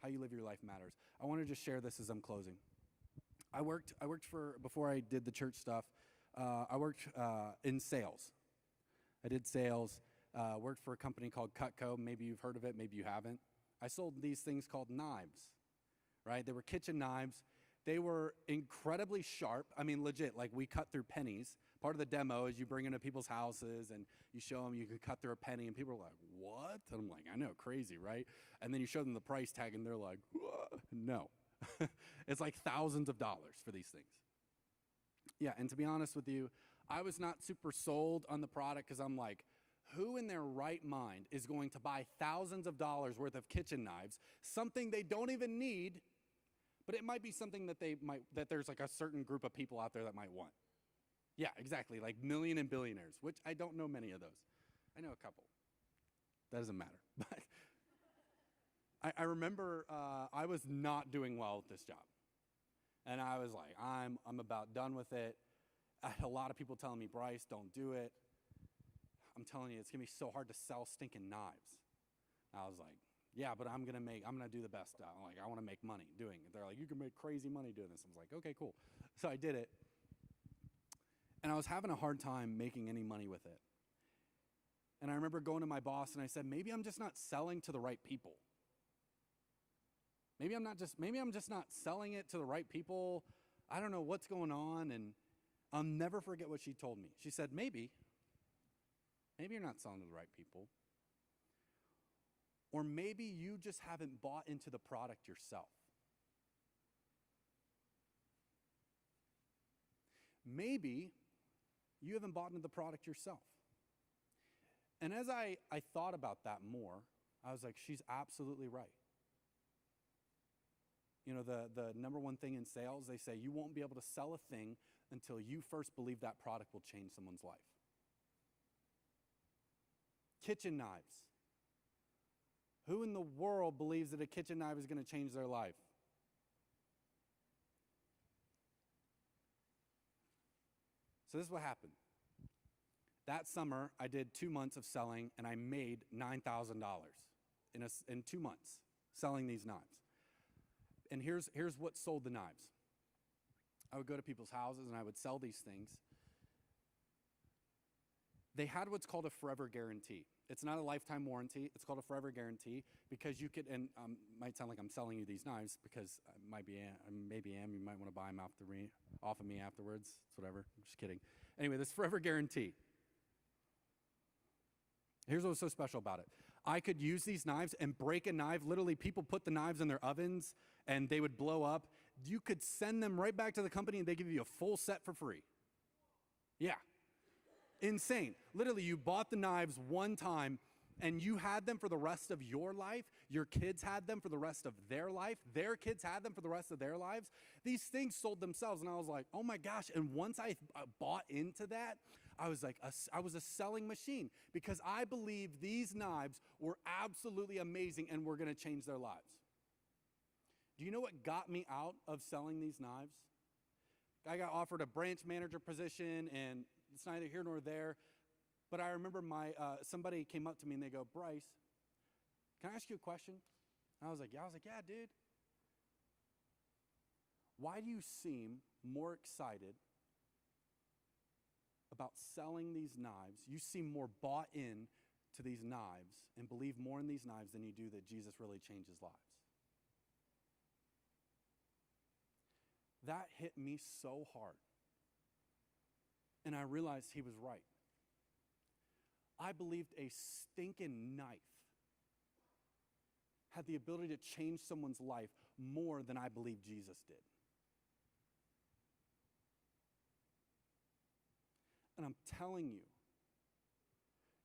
how you live your life matters. I want to just share this as I'm closing. I worked for, before I did the church stuff, I worked in sales. I did sales, worked for a company called Cutco. Maybe you've heard of it, maybe you haven't. I sold these things called knives, right? They were kitchen knives. They were incredibly sharp. I mean, legit, like we cut through pennies. Part of the demo is you bring into people's houses and you show them you can cut through a penny, and people are like, what? And I'm like, I know, crazy, right? And then you show them the price tag and they're like, what? No. It's like thousands of dollars for these things. Yeah, and to be honest with you, I was not super sold on the product because I'm like, who in their right mind is going to buy thousands of dollars worth of kitchen knives, something they don't even need, but it might be something that that there's like a certain group of people out there that might want. Yeah, exactly, like million and billionaires, which I don't know many of those. I know a couple. That doesn't matter. But I remember I was not doing well with this job. And I was like, I'm about done with it. I had a lot of people telling me, Bryce, don't do it. I'm telling you, it's going to be so hard to sell stinking knives. I was like, yeah, but I'm going to do the best. I want to make money doing it. They're like, you can make crazy money doing this. I was like, okay, cool. So I did it. And I was having a hard time making any money with it. And I remember going to my boss and I said, maybe I'm just not selling to the right people. Maybe I'm just not selling it to the right people. I don't know what's going on. And I'll never forget what she told me. She said, maybe you're not selling to the right people. Or maybe you just haven't bought into the product yourself. Maybe you haven't bought into the product yourself. And as I thought about that more, I was like, she's absolutely right. You know, the number one thing in sales, they say you won't be able to sell a thing until you first believe that product will change someone's life. Kitchen knives. Who in the world believes that a kitchen knife is going to change their life? So this is what happened. That summer, I did 2 months of selling, and I made $9,000 in 2 months selling these knives. And here's what sold the knives. I would go to people's houses, and I would sell these things. They had what's called a forever guarantee. It's not a lifetime warranty. It's called a forever guarantee because you could, and might sound like I'm selling you these knives because I maybe am. You might want to buy them off of me afterwards. It's whatever. I'm just kidding. Anyway, this forever guarantee. Here's what's so special about it. I could use these knives and break a knife. Literally, people put the knives in their ovens and they would blow up. You could send them right back to the company and they give you a full set for free. Yeah. Insane. Literally, you bought the knives one time and you had them for the rest of your life. Your kids had them for the rest of their life. Their kids had them for the rest of their lives. These things sold themselves. And I was like, oh my gosh. And once I bought into that, I was like, I was a selling machine because I believed these knives were absolutely amazing and were going to change their lives. Do you know what got me out of selling these knives? I got offered a branch manager position, and it's neither here nor there. But I remember somebody came up to me and they go, Bryce, can I ask you a question? I was like, yeah, dude. Why do you seem more excited about selling these knives? You seem more bought in to these knives and believe more in these knives than you do that Jesus really changes lives. That hit me so hard. And I realized he was right. I believed a stinking knife had the ability to change someone's life more than I believe Jesus did. And I'm telling you,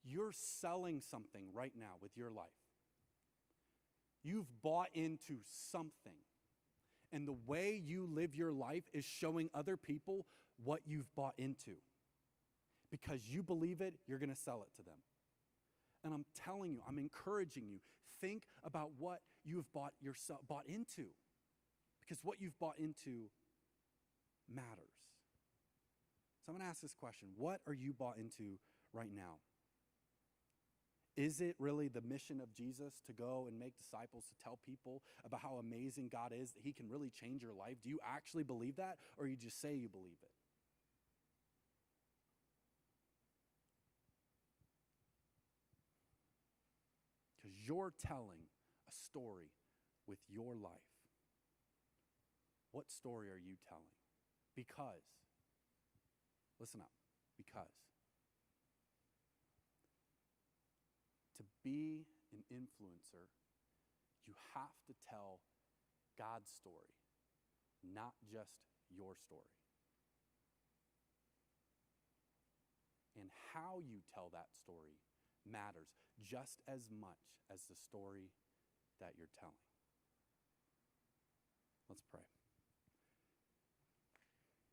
you're selling something right now with your life. You've bought into something. And the way you live your life is showing other people what you've bought into. Because you believe it, you're going to sell it to them. And I'm telling you, I'm encouraging you, think about what you've bought into. Because what you've bought into matters. So I'm going to ask this question. What are you bought into right now? Is it really the mission of Jesus to go and make disciples, to tell people about how amazing God is, that he can really change your life? Do you actually believe that, or you just say you believe it? Because you're telling a story with your life. What story are you telling? Because, listen up, because to be an influencer, you have to tell God's story, not just your story. And how you tell that story matters just as much as the story that you're telling. Let's pray.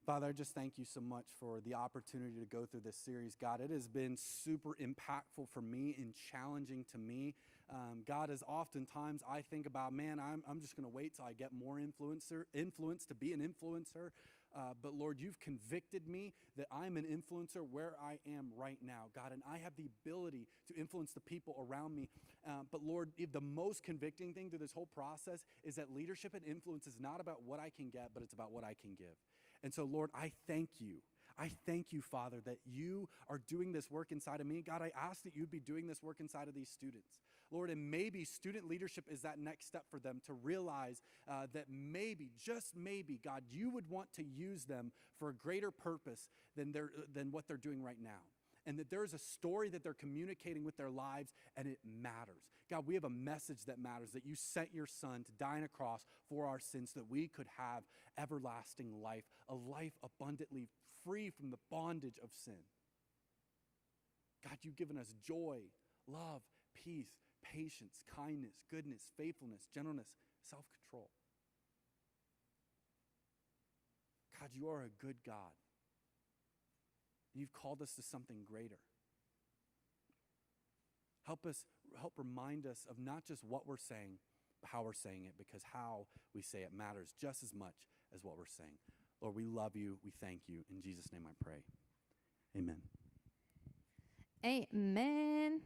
Father, I just thank you so much for the opportunity to go through this series. God, it has been super impactful for me and challenging to me. God, as oftentimes I think about, man, I'm just going to wait till I get more influence to be an influencer. But Lord, you've convicted me that I'm an influencer where I am right now, God, and I have the ability to influence the people around me. But Lord, the most convicting thing through this whole process is that leadership and influence is not about what I can get, but it's about what I can give. And so, Lord, I thank you. I thank you, Father, that you are doing this work inside of me. God, I ask that you'd be doing this work inside of these students. Lord, and maybe student leadership is that next step for them to realize that maybe, just maybe, God, you would want to use them for a greater purpose than what they're doing right now. And that there's a story that they're communicating with their lives, and it matters. God, we have a message that matters, that you sent your son to die on a cross for our sins so that we could have everlasting life, a life abundantly free from the bondage of sin. God, you've given us joy, love, peace, patience, kindness, goodness, faithfulness, gentleness, self-control. God, you are a good God. You've called us to something greater. Help remind us of not just what we're saying, but how we're saying it, because how we say it matters just as much as what we're saying. Lord, we love you. We thank you. In Jesus' name I pray. Amen. Amen.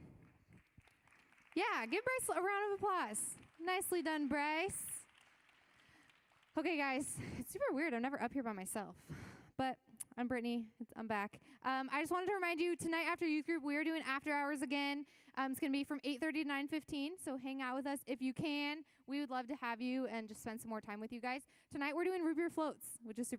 Yeah, give Bryce a round of applause. Nicely done, Bryce. Okay, guys, it's super weird. I'm never up here by myself, but I'm Brittany. I'm back. I just wanted to remind you, tonight after youth group, we are doing after hours again. It's going to be from 8:30 to 9:15, so hang out with us if you can. We would love to have you and just spend some more time with you guys. Tonight we're doing root beer floats, which is super